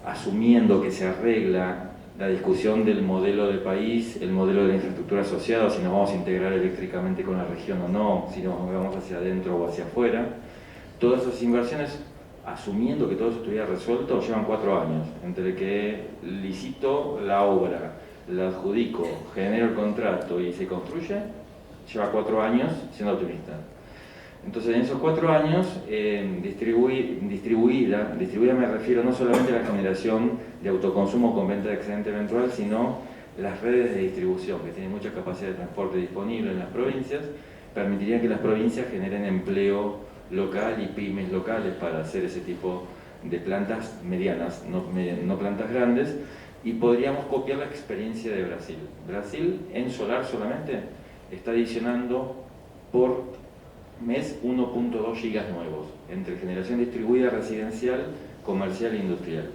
Speaker 4: Asumiendo que se arregla la discusión del modelo de país, el modelo de la infraestructura asociada, si nos vamos a integrar eléctricamente con la región o no, si nos vamos hacia adentro o hacia afuera, todas esas inversiones, asumiendo que todo eso estuviera resuelto, llevan 4 años, entre que licito la obra, la adjudico, genero el contrato y se construye, lleva 4 años siendo optimista. Entonces, en esos 4 años, distribuida me refiero no solamente a la generación de autoconsumo con venta de excedente eventual, sino las redes de distribución, que tienen mucha capacidad de transporte disponible en las provincias, permitirían que las provincias generen empleo local y pymes locales para hacer ese tipo de plantas medianas, no plantas grandes, y podríamos copiar la experiencia de Brasil. Brasil, en solar solamente, está adicionando por mes 1.2 gigas nuevos, entre generación distribuida residencial, comercial e industrial.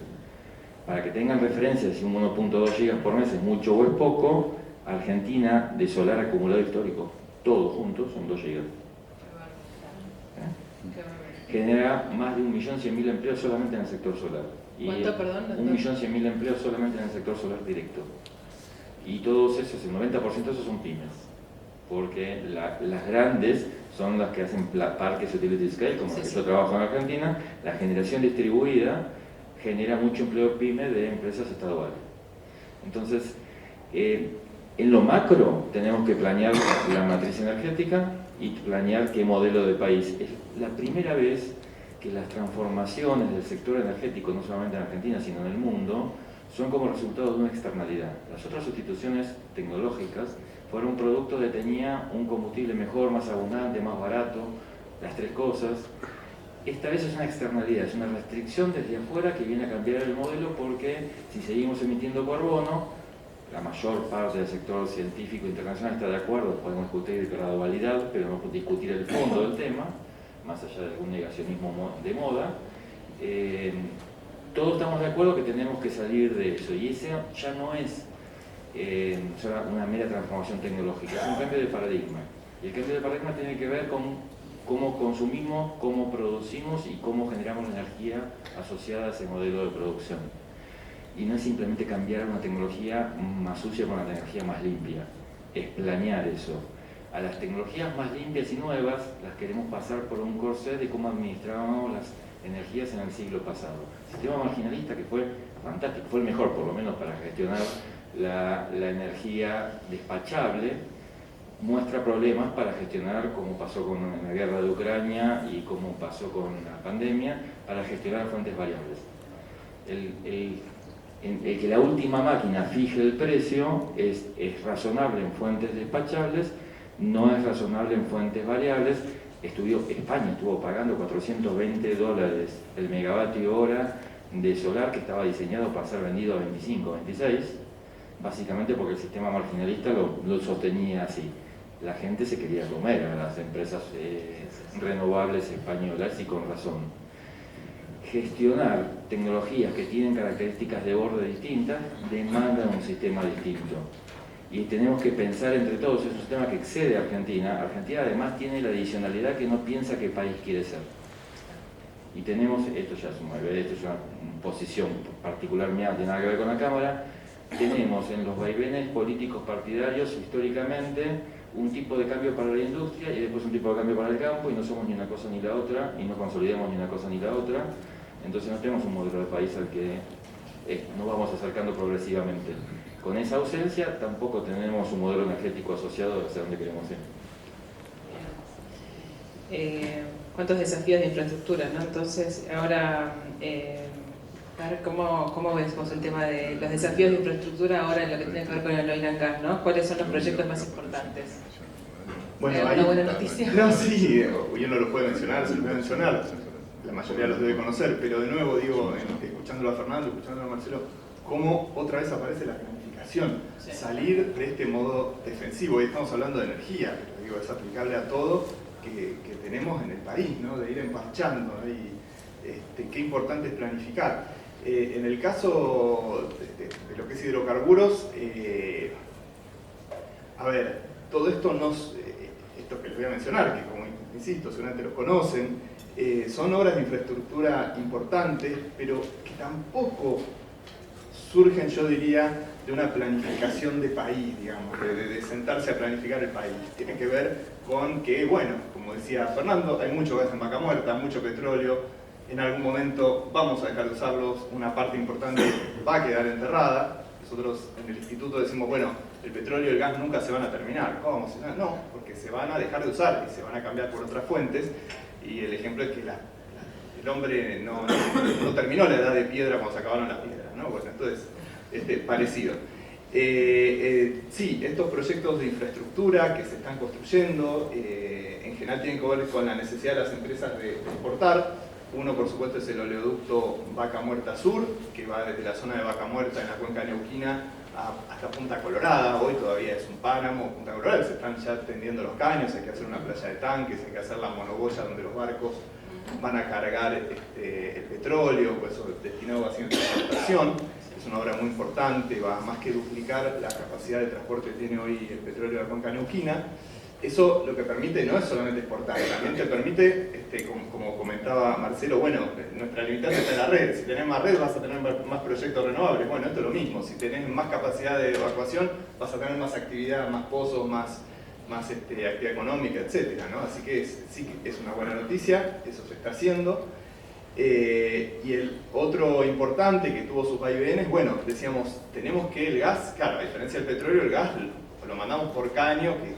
Speaker 4: Para que tengan referencia, si un 1.2 gigas por mes es mucho o es poco, Argentina, de solar acumulado histórico, todos juntos, son 2 gigas. Genera más de 1.100.000 empleos solamente en el sector solar.
Speaker 2: ¿Cuánto, perdón?
Speaker 4: 1.100.000 empleos solamente en el sector solar directo. Y todos esos, el 90% de esos son pymes, porque las grandes son las que hacen parques utility scale, como el que yo trabajo en Argentina. La generación distribuida genera mucho empleo pyme de empresas estaduales. Entonces, en lo macro tenemos que planear la matriz energética y planear qué modelo de país. Es la primera vez que las transformaciones del sector energético, no solamente en Argentina, sino en el mundo, son como resultado de una externalidad. Las otras sustituciones tecnológicas fueron producto de tenía un combustible mejor, más abundante, más barato, las tres cosas. Esta vez es una externalidad, es una restricción desde afuera que viene a cambiar el modelo, porque si seguimos emitiendo carbono, la mayor parte del sector científico internacional está de acuerdo, podemos discutir la dualidad, pero no discutir el fondo del tema, más allá de algún negacionismo de moda. Todos estamos de acuerdo que tenemos que salir de eso, y ese ya no es una mera transformación tecnológica, es un cambio de paradigma. Y el cambio de paradigma tiene que ver con cómo consumimos, cómo producimos y cómo generamos la energía asociada a ese modelo de producción. Y no es simplemente cambiar una tecnología más sucia por una tecnología más limpia, es planear eso. A las tecnologías más limpias y nuevas las queremos pasar por un corset de cómo administrábamos las energías en el siglo pasado. El sistema marginalista, que fue fantástico, fue el mejor por lo menos para gestionar la energía despachable, muestra problemas para gestionar, como pasó con la guerra de Ucrania y como pasó con la pandemia, para gestionar fuentes variables. El que la última máquina fije el precio es razonable en fuentes despachables, no es razonable en fuentes variables. España estuvo pagando $420 el megavatio hora de solar, que estaba diseñado para ser vendido a 25, 26, básicamente porque el sistema marginalista lo sostenía así. La gente se quería comer a las empresas renovables españolas, y con razón. Gestionar tecnologías que tienen características de borde distintas demandan un sistema distinto. Y tenemos que pensar entre todos, es un sistema que excede a Argentina. Argentina además tiene la adicionalidad que no piensa qué país quiere ser. Y tenemos, esto ya es una posición particular mía, no tiene nada que ver con la Cámara, tenemos en los vaivenes políticos partidarios históricamente un tipo de cambio para la industria y después un tipo de cambio para el campo, y no somos ni una cosa ni la otra, y no consolidamos ni una cosa ni la otra. Entonces no tenemos un modelo de país al que nos vamos acercando progresivamente. Con esa ausencia tampoco tenemos un modelo energético asociado hacia donde queremos ir.
Speaker 2: ¿Cuántos desafíos de infraestructura, ¿no? Entonces, ahora, a ver, ¿cómo ves vos el tema de los desafíos de infraestructura ahora en lo que tiene que ver con el oil and gas, ¿no? ¿Cuáles son los proyectos más importantes?
Speaker 5: Bueno,
Speaker 2: ¿Una buena noticia?
Speaker 5: No, sí, uno los puede mencionar, se los puede mencionar, la mayoría los debe conocer, pero de nuevo digo, escuchándolo a Fernando, escuchándolo a Marcelo, cómo otra vez aparece la planificación, salir de este modo defensivo. Y estamos hablando de energía, pero digo, es aplicable a todo que tenemos en el país, ¿no? De ir emparchando, ¿no? Y qué importante es planificar. En el caso de lo que es hidrocarburos, a ver, todo esto esto que les voy a mencionar, que como insisto, seguramente lo conocen, son obras de infraestructura importantes, pero que tampoco surgen, yo diría, de una planificación de país, digamos, de sentarse a planificar el país. Tiene que ver con que, bueno, como decía Fernando, hay mucho gas en vaca muerta, mucho petróleo, en algún momento vamos a dejar de usarlos, una parte importante va a quedar enterrada. Nosotros en el instituto decimos, bueno, el petróleo y el gas nunca se van a terminar. ¿Cómo? No, porque se van a dejar de usar y se van a cambiar por otras fuentes. Y el ejemplo es que el hombre no terminó la edad de piedra cuando se acabaron las piedras, ¿no? Bueno, entonces, parecido. Sí, estos proyectos de infraestructura que se están construyendo, en general tienen que ver con la necesidad de las empresas de exportar. Uno, por supuesto, es el oleoducto Vaca Muerta Sur, que va desde la zona de Vaca Muerta en la cuenca neuquina hasta Punta Colorada. Hoy todavía es un páramo, Punta Colorada, se están ya tendiendo los caños, hay que hacer una playa de tanques, hay que hacer la monoboya donde los barcos van a cargar el petróleo, pues eso destinado a ciencia de exportación. Es una obra muy importante, va a más que duplicar la capacidad de transporte que tiene hoy el petróleo de la cuenca neuquina. Eso lo que permite no es solamente exportar, también te permite, como comentaba Marcelo, bueno, nuestra limitante está en la red. Si tenés más red vas a tener más proyectos renovables. Bueno, esto es lo mismo. Si tenés más capacidad de evacuación vas a tener más actividad, más pozos, más actividad económica, etc., ¿no? Así que sí que es una buena noticia, eso se está haciendo. Y el otro importante que tuvo sus vaivenes, bueno, decíamos, tenemos que el gas, claro, a diferencia del petróleo, el gas lo mandamos por caño, que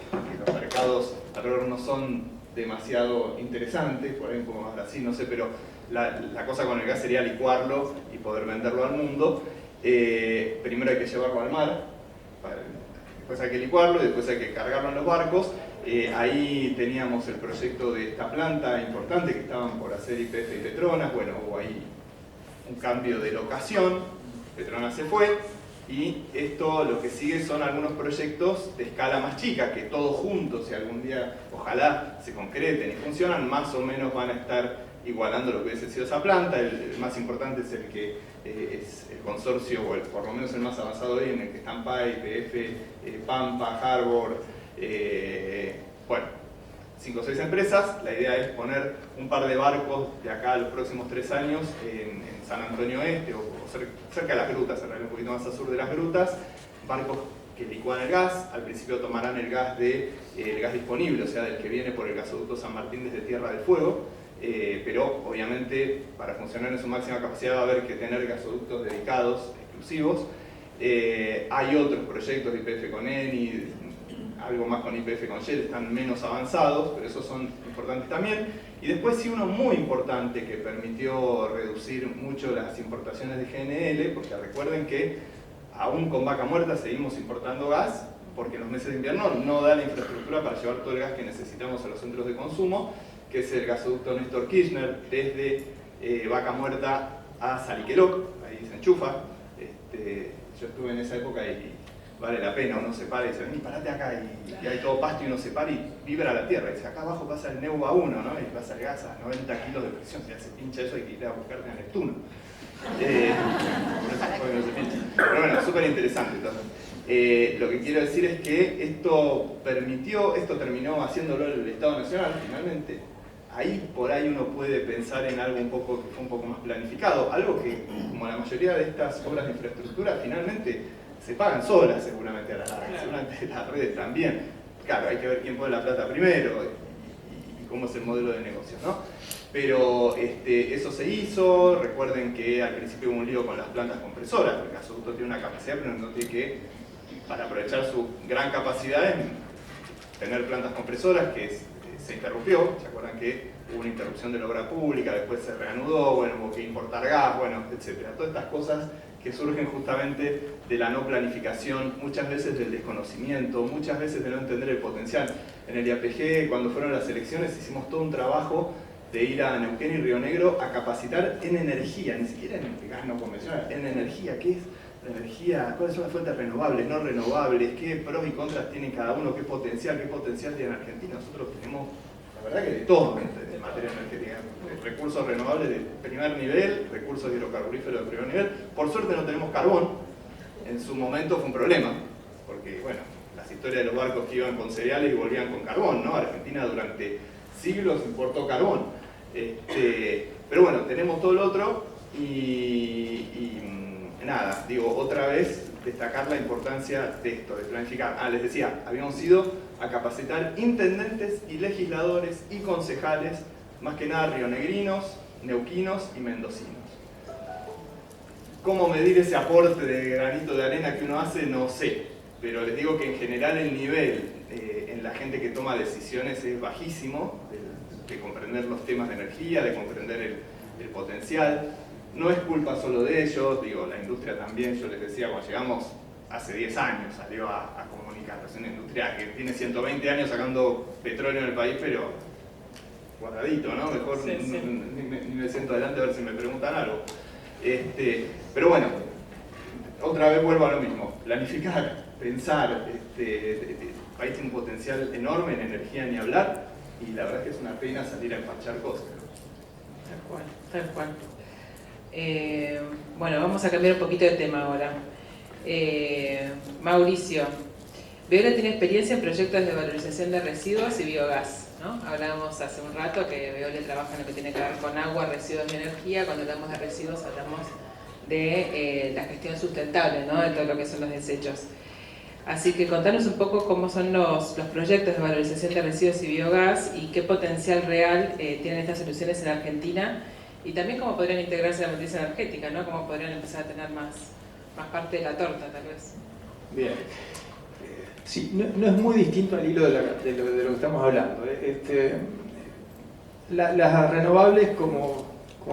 Speaker 5: los mercados alrededor no son demasiado interesantes, por ahí un poco más Brasil, no sé, pero la cosa con el gas sería licuarlo y poder venderlo al mundo. Primero hay que llevarlo al mar, después hay que licuarlo y después hay que cargarlo en los barcos. Ahí teníamos el proyecto de esta planta importante que estaban por hacer YPF y Petronas. Bueno, hubo ahí un cambio de locación, Petronas se fue y esto lo que sigue son algunos proyectos de escala más chica que todos juntos, si algún día ojalá se concreten y funcionan, más o menos van a estar igualando lo que hubiese sido esa planta. El más importante es el que es el consorcio, o por lo menos el más avanzado hoy, en el que están PAI, YPF, Pampa, Harbor, bueno, 5 o 6 empresas. La idea es poner un par de barcos de acá a los próximos 3 años en San Antonio Este o cerca de las grutas, en realidad un poquito más al sur de las grutas, barcos que licúan el gas. Al principio tomarán el gas disponible, o sea, del que viene por el gasoducto San Martín desde Tierra del Fuego, pero obviamente para funcionar en su máxima capacidad va a haber que tener gasoductos dedicados, exclusivos. Hay otros proyectos de YPF con Eni, algo más con YPF con Shell, están menos avanzados, pero esos son importantes también. Y después sí uno muy importante que permitió reducir mucho las importaciones de GNL, porque recuerden que aún con Vaca Muerta seguimos importando gas, porque en los meses de invierno no da la infraestructura para llevar todo el gas que necesitamos a los centros de consumo, que es el gasoducto Néstor Kirchner, desde Vaca Muerta a Saliqueló, ahí se enchufa. Yo estuve en esa época y vale la pena, uno se para y dice, vení, parate acá, y hay todo pasto y uno se para y vibra la tierra, y dice, acá abajo pasa el Neuva 1, ¿no? Y pasa el gas a 90 kilos de presión, si se pincha eso hay que ir a buscarte a Neptuno. Pero bueno, súper interesante. Entonces, lo que quiero decir es que esto terminó haciéndolo el Estado Nacional, finalmente. Ahí por ahí uno puede pensar en algo que fue un poco más planificado, algo que, como la mayoría de estas obras de infraestructura, finalmente se pagan solas seguramente a la larga, seguramente las redes también. Claro, hay que ver quién pone la plata primero y cómo es el modelo de negocio, ¿no? Pero eso se hizo. Recuerden que al principio hubo un lío con las plantas compresoras, porque el gasoducto tiene una capacidad, pero no tiene que, para aprovechar su gran capacidad, tener plantas compresoras, se interrumpió. ¿Se acuerdan que hubo una interrupción de la obra pública, después se reanudó, bueno, hubo que importar gas, bueno, etcétera? Todas estas cosas que surgen justamente de la no planificación, muchas veces del desconocimiento, muchas veces de no entender el potencial. En el IAPG, cuando fueron las elecciones, hicimos todo un trabajo de ir a Neuquén y Río Negro a capacitar en energía, ni siquiera en gas no convencional, en energía. ¿Qué es la energía? ¿Cuáles son las fuentes renovables, no renovables? ¿Qué pros y contras tiene cada uno? ¿Qué potencial tiene en Argentina? Nosotros tenemos, la verdad que de todo en materia energética. Recursos renovables de primer nivel, recursos hidrocarburíferos de primer nivel. Por suerte no tenemos carbón. En su momento fue un problema, porque bueno, las historias de los barcos que iban con cereales y volvían con carbón, ¿no? Argentina durante siglos importó carbón. Pero bueno, tenemos todo lo otro y nada, digo, otra vez destacar la importancia de esto, de planificar. Les decía, habíamos ido a capacitar intendentes y legisladores y concejales, más que nada rionegrinos, neuquinos y mendocinos. ¿Cómo medir ese aporte de granito de arena que uno hace? No sé, pero les digo que en general el nivel en la gente que toma decisiones es bajísimo, de comprender los temas de energía, de comprender el potencial. No es culpa solo de ellos, digo, la industria también. Yo les decía, cuando llegamos hace 10 años, salió a comunicar, es una industria que tiene 120 años sacando petróleo en el país, pero guardadito, ¿no? Mejor
Speaker 2: Sí, sí.
Speaker 5: ni me siento adelante a ver si me preguntan algo. Pero bueno, otra vez vuelvo a lo mismo. Planificar, pensar, el país tiene un potencial enorme en energía ni hablar, y la verdad es que es una pena salir a empachar cosas.
Speaker 2: Tal cual, tal cual. Bueno, vamos a cambiar un poquito de tema ahora. Mauricio, Veolia tiene experiencia en proyectos de valorización de residuos y biogás, ¿no? Hablábamos hace un rato que Veolia trabaja en lo que tiene que ver con agua, residuos y energía. Cuando hablamos de residuos hablamos de la gestión sustentable, ¿no? De todo lo que son los desechos. Así que contanos un poco cómo son los proyectos de valorización de residuos y biogás y qué potencial real tienen estas soluciones en Argentina, y también cómo podrían integrarse en la matriz energética, ¿no? Cómo podrían empezar a tener más parte de la torta, tal vez.
Speaker 6: Bien. Sí, no es muy distinto al hilo de lo que estamos hablando. Las renovables, como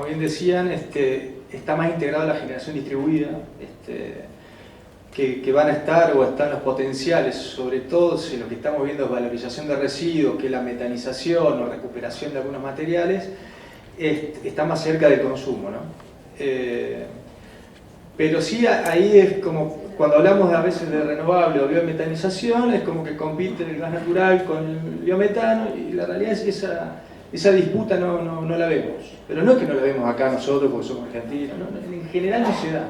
Speaker 6: bien decían, está más integrada la generación distribuida, que van a estar o están los potenciales, sobre todo si lo que estamos viendo es valorización de residuos, que la metanización o recuperación de algunos materiales, está más cerca del consumo, ¿no? Pero sí, ahí es como, cuando hablamos a veces de renovable o biometanización, es como que compite el gas natural con el biometano, y la realidad es que esa disputa no la vemos. Pero no es que no la vemos acá nosotros porque somos argentinos, en general no se da.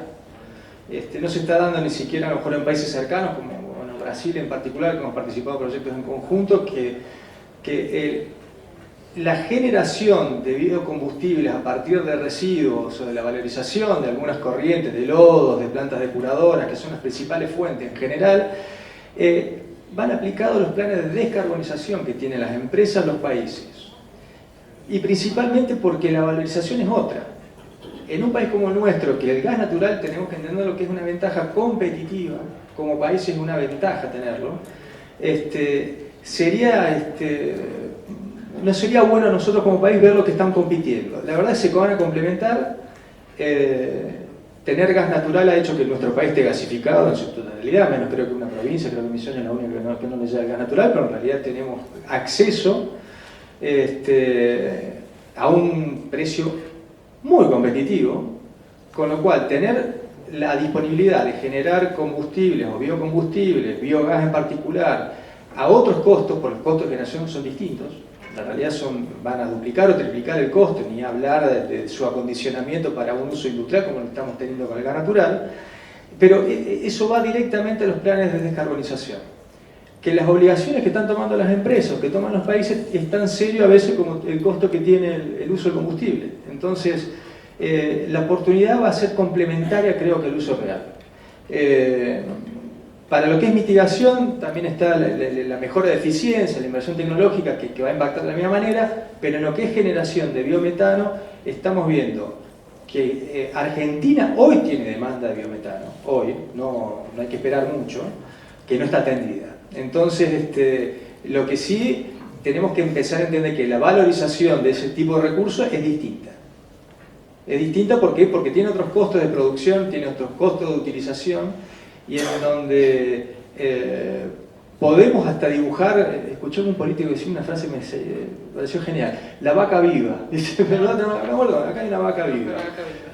Speaker 6: No se está dando ni siquiera a lo mejor en países cercanos, como bueno, Brasil en particular, que hemos participado en proyectos en conjunto, que la generación de biocombustibles a partir de residuos o de la valorización de algunas corrientes, de lodos, de plantas depuradoras, que son las principales fuentes en general, van aplicados a los planes de descarbonización que tienen las empresas, los países. Y principalmente porque la valorización es otra. En un país como el nuestro, que el gas natural tenemos que entender lo que es una ventaja competitiva, como país es una ventaja tenerlo, no sería bueno nosotros como país ver lo que están compitiendo. La verdad es que se van a complementar. Tener gas natural ha hecho que nuestro país esté gasificado en su totalidad, menos creo que una provincia, creo que Misiones es la única que no le llega el gas natural, pero en realidad tenemos acceso a un precio muy competitivo, con lo cual tener la disponibilidad de generar combustibles o biocombustibles, biogás en particular, a otros costos, porque los costos de generación son distintos, en realidad van a duplicar o triplicar el costo, ni hablar de su acondicionamiento para un uso industrial como lo estamos teniendo con el gas natural, pero eso va directamente a los planes de descarbonización. Que las obligaciones que están tomando las empresas, que toman los países, es tan serio a veces como el costo que tiene el uso del combustible. Entonces, la oportunidad va a ser complementaria, creo, que el uso real. Para lo que es mitigación, también está la mejora de eficiencia, la inversión tecnológica que va a impactar de la misma manera, pero en lo que es generación de biometano, estamos viendo que Argentina hoy tiene demanda de biometano, hoy, no hay que esperar mucho, que no está atendida. Entonces, lo que sí tenemos que empezar a entender que la valorización de ese tipo de recursos es distinta. Es distinta ¿por qué? Porque tiene otros costos de producción, tiene otros costos de utilización, y en donde podemos hasta dibujar. Escuché a un político decir una frase que me pareció genial: la vaca viva. Dice, acá hay una vaca viva.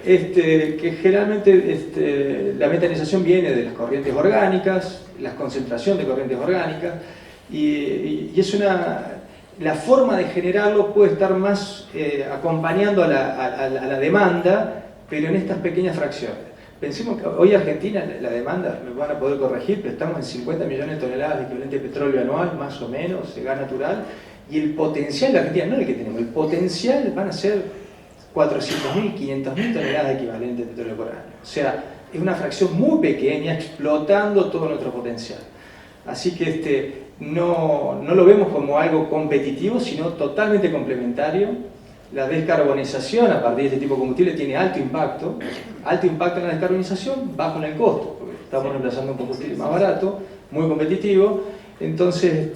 Speaker 6: Que generalmente la metanización viene de las corrientes orgánicas, la concentración de corrientes orgánicas, y es la forma de generarlo puede estar más acompañando a la demanda, pero en estas pequeñas fracciones. Pensemos que hoy Argentina, la demanda, me van a poder corregir, pero estamos en 50 millones de toneladas de equivalente de petróleo anual, más o menos, de gas natural, y el potencial de Argentina, no el que tenemos, el potencial van a ser 400.000, 500.000 toneladas de equivalente de petróleo por año. O sea, es una fracción muy pequeña, explotando todo nuestro potencial. Así que no lo vemos como algo competitivo, sino totalmente complementario. La descarbonización a partir de este tipo de combustible tiene alto impacto en la descarbonización, bajo en el costo, porque estamos reemplazando un combustible más barato, muy competitivo. Entonces,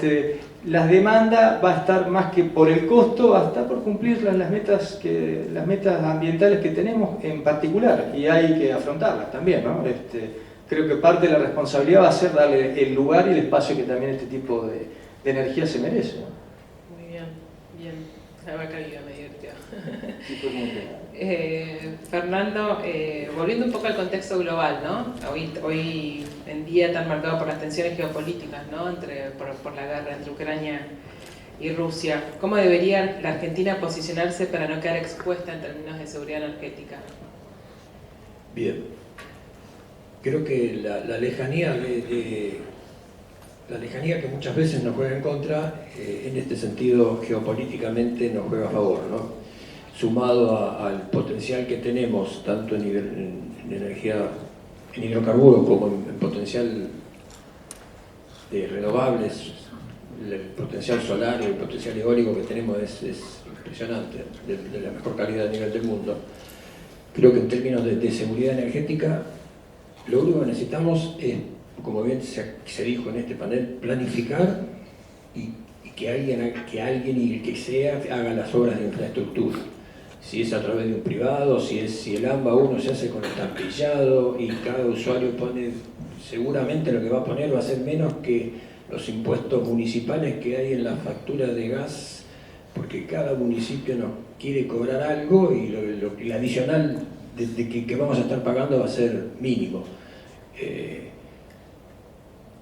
Speaker 6: la demanda va a estar más que por el costo, va a estar por cumplir las metas ambientales que tenemos en particular, y hay que afrontarlas también, ¿no? Creo que parte de la responsabilidad va a ser darle el lugar y el espacio que también este tipo de energía se merece, ¿no?
Speaker 2: Muy bien, bien. La vaca viva me divirtió.
Speaker 4: Sí, fue muy bien.
Speaker 2: Fernando, volviendo un poco al contexto global, ¿no? Hoy en día tan marcado por las tensiones geopolíticas, ¿no? Por la guerra entre Ucrania y Rusia. ¿Cómo debería la Argentina posicionarse para no quedar expuesta en términos de seguridad energética?
Speaker 3: Bien. Creo que la lejanía la lejanía que muchas veces nos juega en contra, en este sentido geopolíticamente nos juega a favor, ¿no? Sumado al potencial que tenemos, tanto en energía, en hidrocarburos, como en potencial de renovables, el potencial solar y el potencial eólico que tenemos es impresionante, de la mejor calidad a nivel del mundo. Creo que en términos de seguridad energética, lo único que necesitamos es, como bien se dijo en este panel, planificar y que alguien y el que sea haga las obras de infraestructura. Si es a través de un privado, si el AMBA uno se hace con estampillado y cada usuario pone, seguramente lo que va a poner va a ser menos que los impuestos municipales que hay en la factura de gas, porque cada municipio nos quiere cobrar algo y el adicional que vamos a estar pagando va a ser mínimo.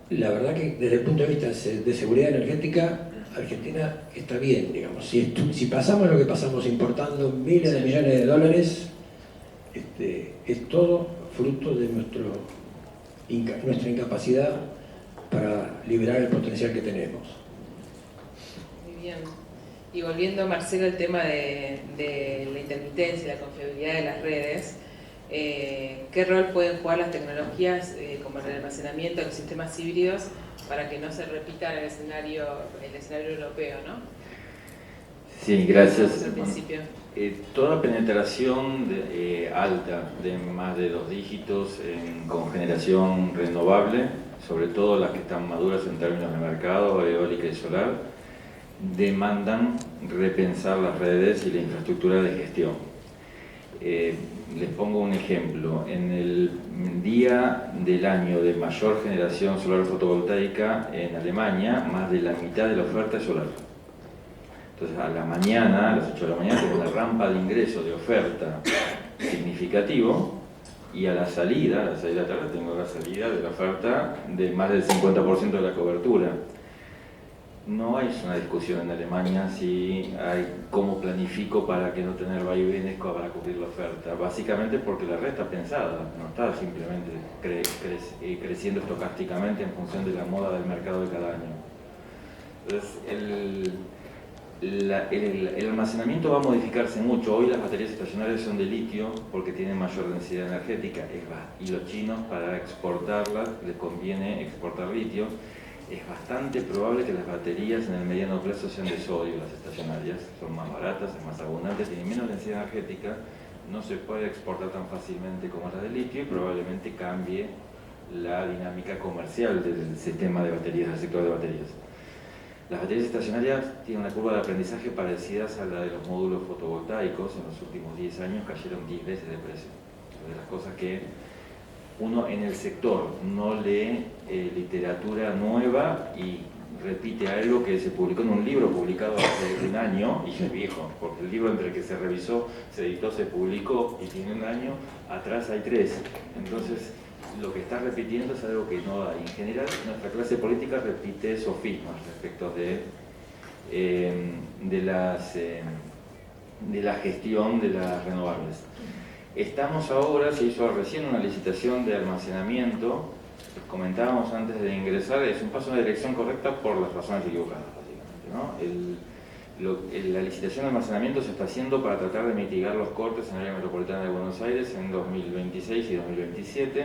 Speaker 3: La verdad que desde el punto de vista de seguridad energética, Argentina está bien, digamos. Si pasamos lo que pasamos importando miles de millones de dólares, es todo fruto de nuestra incapacidad para liberar el potencial que tenemos.
Speaker 2: Muy bien. Y volviendo, Marcelo, al tema de la intermitencia y la confiabilidad de las redes, ¿qué rol pueden jugar las tecnologías como el almacenamiento de los sistemas híbridos para que no se repita el escenario europeo, ¿no?
Speaker 4: Sí, gracias.
Speaker 2: Al principio.
Speaker 4: Toda penetración alta de más de 2 dígitos con generación renovable, sobre todo las que están maduras en términos de mercado, eólica y solar, demandan repensar las redes y la infraestructura de gestión. Les pongo un ejemplo. En el día del año de mayor generación solar fotovoltaica en Alemania, más de la mitad de la oferta es solar. Entonces, a la mañana, a las 8 de la mañana, tengo una rampa de ingreso de oferta significativo, y a la salida de la tarde, tengo la salida de la oferta de más del 50% de la cobertura. No hay una discusión en Alemania si hay cómo planifico para que no tener vaivenes para cubrir la oferta. Básicamente porque la red está pensada, no está simplemente creciendo estocásticamente en función de la moda del mercado de cada año. Entonces, el almacenamiento va a modificarse mucho. Hoy las baterías estacionarias son de litio porque tienen mayor densidad energética, y los chinos para exportarlas les conviene exportar litio. Es bastante probable que las baterías en el mediano plazo sean de sodio, las estacionarias. Son más baratas, son más abundantes, tienen menos densidad energética, no se puede exportar tan fácilmente como las de litio y probablemente cambie la dinámica comercial del sistema de baterías, del sector de baterías. Las baterías estacionarias tienen una curva de aprendizaje parecida a la de los módulos fotovoltaicos. En los últimos 10 años cayeron 10 veces de precio. De las cosas que uno en el sector no lee literatura nueva y repite algo que se publicó en un libro publicado hace un año y ya es viejo, porque el libro entre el que se revisó, se editó, se publicó y tiene un año, atrás hay 3. Entonces, lo que está repitiendo es algo que no hay. En general, nuestra clase política repite sofismas respecto de la gestión de las renovables. Estamos ahora, se hizo recién una licitación de almacenamiento, les comentábamos antes de ingresar, es un paso en la dirección correcta por las razones equivocadas, básicamente, ¿no? La licitación de almacenamiento se está haciendo para tratar de mitigar los cortes en el área metropolitana de Buenos Aires en 2026 y 2027.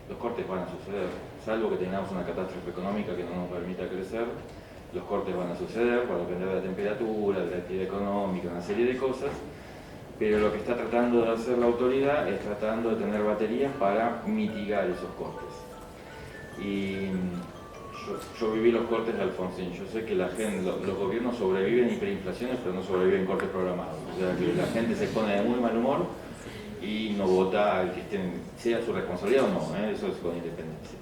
Speaker 4: Los cortes van a suceder, salvo que tengamos una catástrofe económica que no nos permita crecer. Los cortes van a suceder, va a depender de la temperatura, de la actividad económica, una serie de cosas. Pero lo que está tratando de hacer la autoridad es tratando de tener baterías para mitigar esos cortes. Y yo viví los cortes de Alfonsín. Yo sé que los gobiernos sobreviven hiperinflaciones, pero no sobreviven cortes programados. O sea que la gente se pone de muy mal humor y no vota al que sea su responsabilidad o no, eso es con independencia.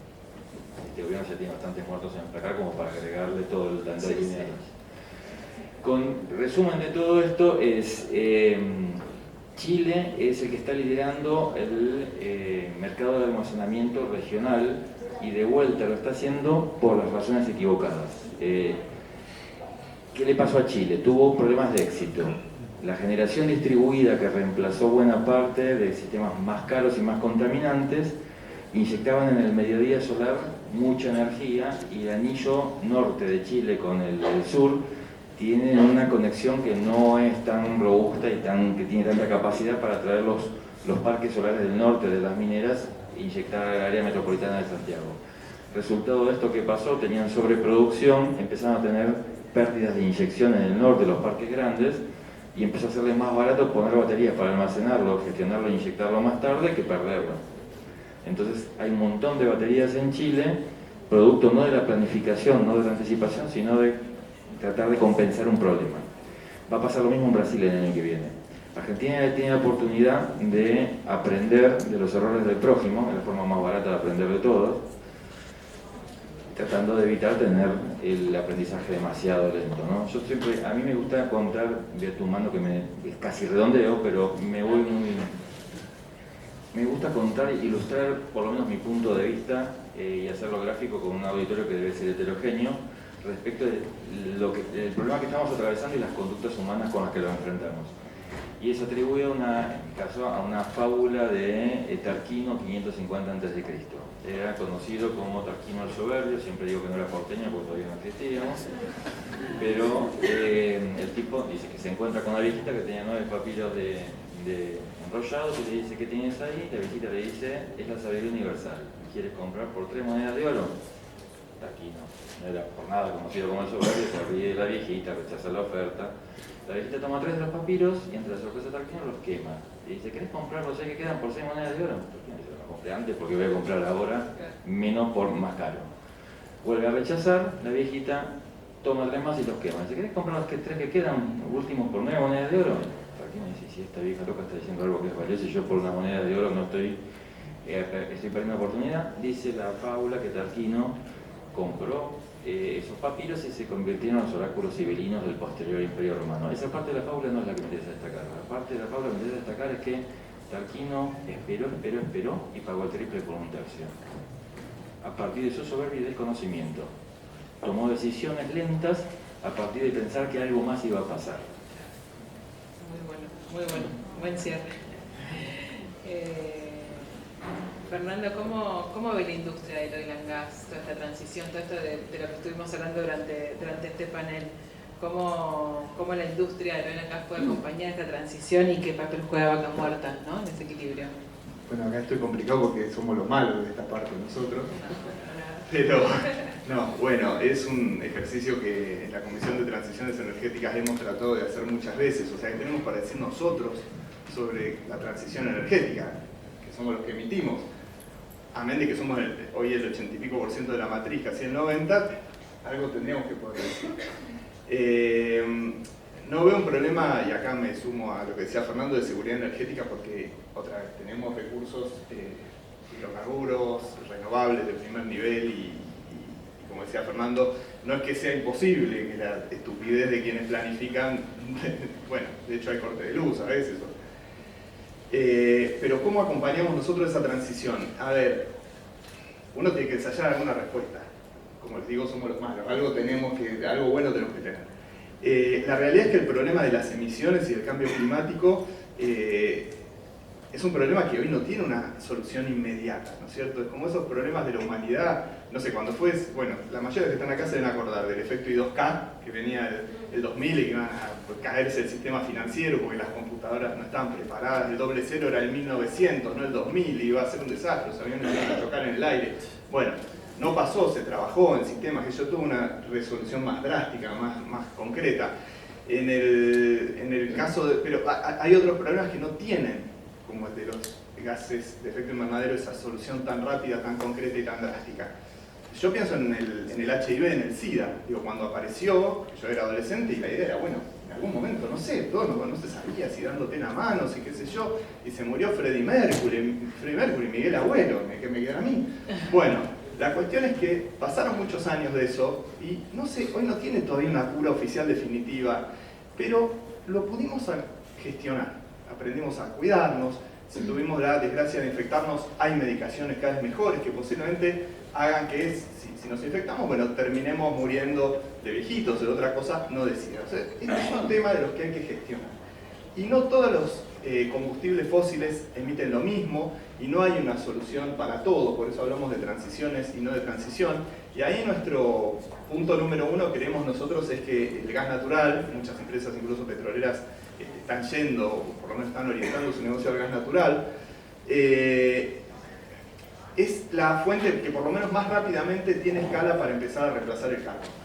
Speaker 4: Este gobierno ya tiene bastantes muertos en placar como para agregarle todo el tanteo de dinero. Con resumen de todo esto es, Chile es el que está liderando el mercado de almacenamiento regional y de vuelta lo está haciendo por las razones equivocadas. ¿Qué le pasó a Chile? Tuvo problemas de éxito. La generación distribuida que reemplazó buena parte de sistemas más caros y más contaminantes inyectaban en el mediodía solar mucha energía y el anillo norte de Chile con el sur tienen una conexión que no es tan robusta y que tiene tanta capacidad para atraer los parques solares del norte de las mineras e inyectar al área metropolitana de Santiago. Resultado de esto que pasó, tenían sobreproducción, empezaron a tener pérdidas de inyección en el norte de los parques grandes y empezó a hacerles más barato poner baterías para almacenarlo, gestionarlo e inyectarlo más tarde que perderlo. Entonces hay un montón de baterías en Chile, producto no de la planificación, no de la anticipación, sino de tratar de compensar un problema. Va a pasar lo mismo en Brasil el año que viene. Argentina tiene la oportunidad de aprender de los errores del prójimo, es la forma más barata de aprender de todos, tratando de evitar tener el aprendizaje demasiado lento, ¿no? Yo siempre, a mí me gusta contar, de tu mano que es casi redondeo, pero me gusta contar e ilustrar por lo menos mi punto de vista y hacerlo gráfico con un auditorio que debe ser heterogéneo respecto del problema que estamos atravesando y las conductas humanas con las que lo enfrentamos. Y eso atribuye en mi caso, a una fábula de Tarquino 550 a.C. Era conocido como Tarquino el Soberbio, siempre digo que no era porteño porque todavía no existíamos, pero el tipo dice que se encuentra con una viejita que tenía 9 papiros de enrollados y le dice: ¿qué tienes ahí? La viejita le dice: es la sabiduría universal. ¿Quieres comprar por 3 monedas de oro? Tarquino no era por nada conocido como el Soberbio, se ríe de la viejita, rechaza la oferta. La viejita toma 3 de los papiros y entre la sorpresa de Tarquino los quema. Y dice: ¿querés comprar los 6 que quedan por 6 monedas de oro? Tarquino dice: lo compré antes porque voy a comprar ahora, menos por más caro. Vuelve a rechazar, la viejita toma 3 más y los quema. Dice: ¿querés comprar los 3 que quedan últimos por 9 monedas de oro? Tarquino dice: si esta vieja loca está diciendo algo que es valioso y yo por una moneda de oro no estoy perdiendo una oportunidad. Dice la fábula que Tarquino compró esos papiros y se convirtieron en los oráculos sibelinos del posterior Imperio Romano. Esa parte de la fábula no es la que me interesa destacar. La parte de la fábula que me interesa destacar es que Tarquino esperó y pagó el triple por un tercio. A partir de su soberbia y desconocimiento, tomó decisiones lentas a partir de pensar que algo más iba a pasar.
Speaker 2: Muy bueno, buen cierre. Fernando, ¿cómo ve la industria del oil and gas, toda esta transición, todo esto de lo que estuvimos hablando durante este panel? ¿Cómo la industria del oil and gas puede acompañar esta transición y qué papel juega Vaca Muerta, ¿no?, en ese equilibrio?
Speaker 5: Bueno, acá estoy complicado porque somos los malos de esta parte nosotros. Pero, no, bueno, es un ejercicio que en la Comisión de Transiciones Energéticas hemos tratado de hacer muchas veces. O sea, que tenemos para decir nosotros sobre la transición energética, que somos los que emitimos. Amén de que somos hoy el 80 y pico % de la matriz, casi el 90%, algo tendríamos que poder decir. No veo un problema, y acá me sumo a lo que decía Fernando, de seguridad energética, porque otra vez tenemos recursos hidrocarburos, renovables de primer nivel y como decía Fernando, no es que sea imposible, que la estupidez de quienes planifican, bueno, de hecho hay corte de luz a veces. Pero ¿cómo acompañamos nosotros esa transición? A ver, uno tiene que ensayar alguna respuesta. Como les digo, somos los malos, algo bueno tenemos que tener. La realidad es que el problema de las emisiones y el cambio climático es un problema que hoy no tiene una solución inmediata, ¿no es cierto? Es como esos problemas de la humanidad, no sé, cuando fue, bueno, la mayoría de los que están acá se deben acordar del efecto I2K, que venía el 2000 y que iban a caerse el sistema financiero porque las computadoras no estaban preparadas, el doble cero era el 1900, no el 2000, y iba a ser un desastre, los aviones iban a chocar en el aire. Bueno, no pasó, se trabajó en sistemas que yo tuve una resolución más drástica, más concreta. En el caso de, pero hay otros problemas que no tienen, como el de los gases de efecto invernadero, esa solución tan rápida, tan concreta y tan drástica. Yo pienso en el HIV, en el SIDA. Digo, cuando apareció, yo era adolescente y la idea era, bueno, en algún momento, no sé, todo no se sabía si dándote en a manos y qué sé yo, y se murió Freddie Mercury, Miguel Abuelo, que me queda a mí. Bueno, La cuestión es que pasaron muchos años de eso y no sé, hoy no tiene todavía una cura oficial definitiva, pero lo pudimos gestionar, aprendimos a cuidarnos, si tuvimos la desgracia de infectarnos, hay medicaciones cada vez mejores que posiblemente hagan que si nos infectamos, bueno, terminemos muriendo de viejitos o de otra cosa no decida. O sea, este es un tema de los que hay que gestionar. Y no todos los combustibles fósiles emiten lo mismo y no hay una solución para todo, por eso hablamos de transiciones y no de transición. Y ahí nuestro punto número 1, creemos nosotros, es que el gas natural, muchas empresas incluso petroleras están yendo, o por lo menos están orientando su negocio al gas natural, es la fuente que por lo menos más rápidamente tiene escala para empezar a reemplazar el carbón.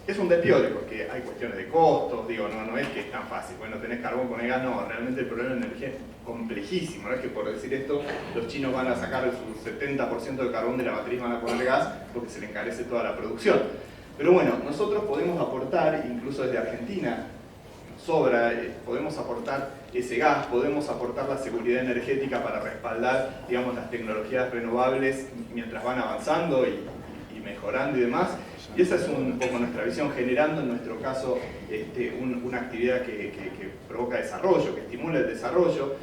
Speaker 5: Es un despiole porque hay cuestiones de costos, digo, no es que es tan fácil, bueno, tenés carbón con el gas, no, realmente el problema de energía es complejísimo, no es que por decir esto los chinos van a sacar su 70% de carbón de la matriz, van a poner gas porque se le encarece toda la producción. Pero bueno, nosotros podemos aportar, incluso desde Argentina, sobra, podemos aportar ese gas, podemos aportar la seguridad energética para respaldar, digamos, las tecnologías renovables mientras van avanzando y mejorando y demás. Y esa es un poco nuestra visión, generando en nuestro caso una actividad que provoca desarrollo, que estimula el desarrollo.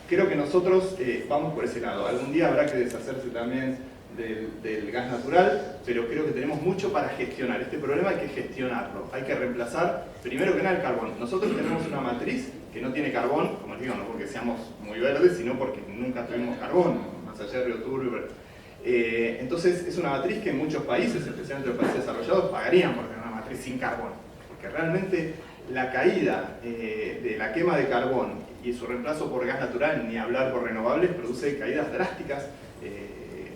Speaker 5: Creo que nosotros vamos por ese lado. Algún día habrá que deshacerse también del gas natural, pero creo que tenemos mucho para gestionar. Este problema hay que gestionarlo, hay que reemplazar, primero que nada, el carbón. Nosotros tenemos una matriz que no tiene carbón, como les digo, no porque seamos muy verdes, sino porque nunca tuvimos carbón, más allá de Río Turbio. Entonces es una matriz que en muchos países, especialmente los países desarrollados, pagarían por tener una matriz sin carbón, porque realmente la caída de la quema de carbón y su reemplazo por gas natural, ni hablar por renovables, produce caídas drásticas.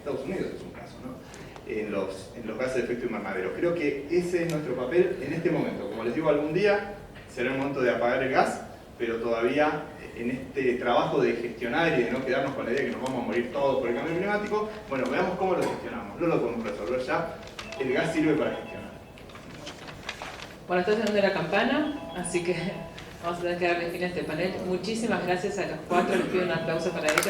Speaker 5: Estados Unidos es un caso, ¿no? En los gases de efecto invernadero. Creo que ese es nuestro papel en este momento. Como les digo, algún día será el momento de apagar el gas, pero todavía en este trabajo de gestionar y de no quedarnos con la idea de que nos vamos a morir todos por el cambio climático, bueno, veamos cómo lo gestionamos. No lo podemos resolver ya. El gas sirve para gestionar.
Speaker 2: Bueno, está sonando la campana, así que vamos a tener que darle fin a este panel. Muchísimas gracias a los cuatro. Les pido un aplauso para ellos.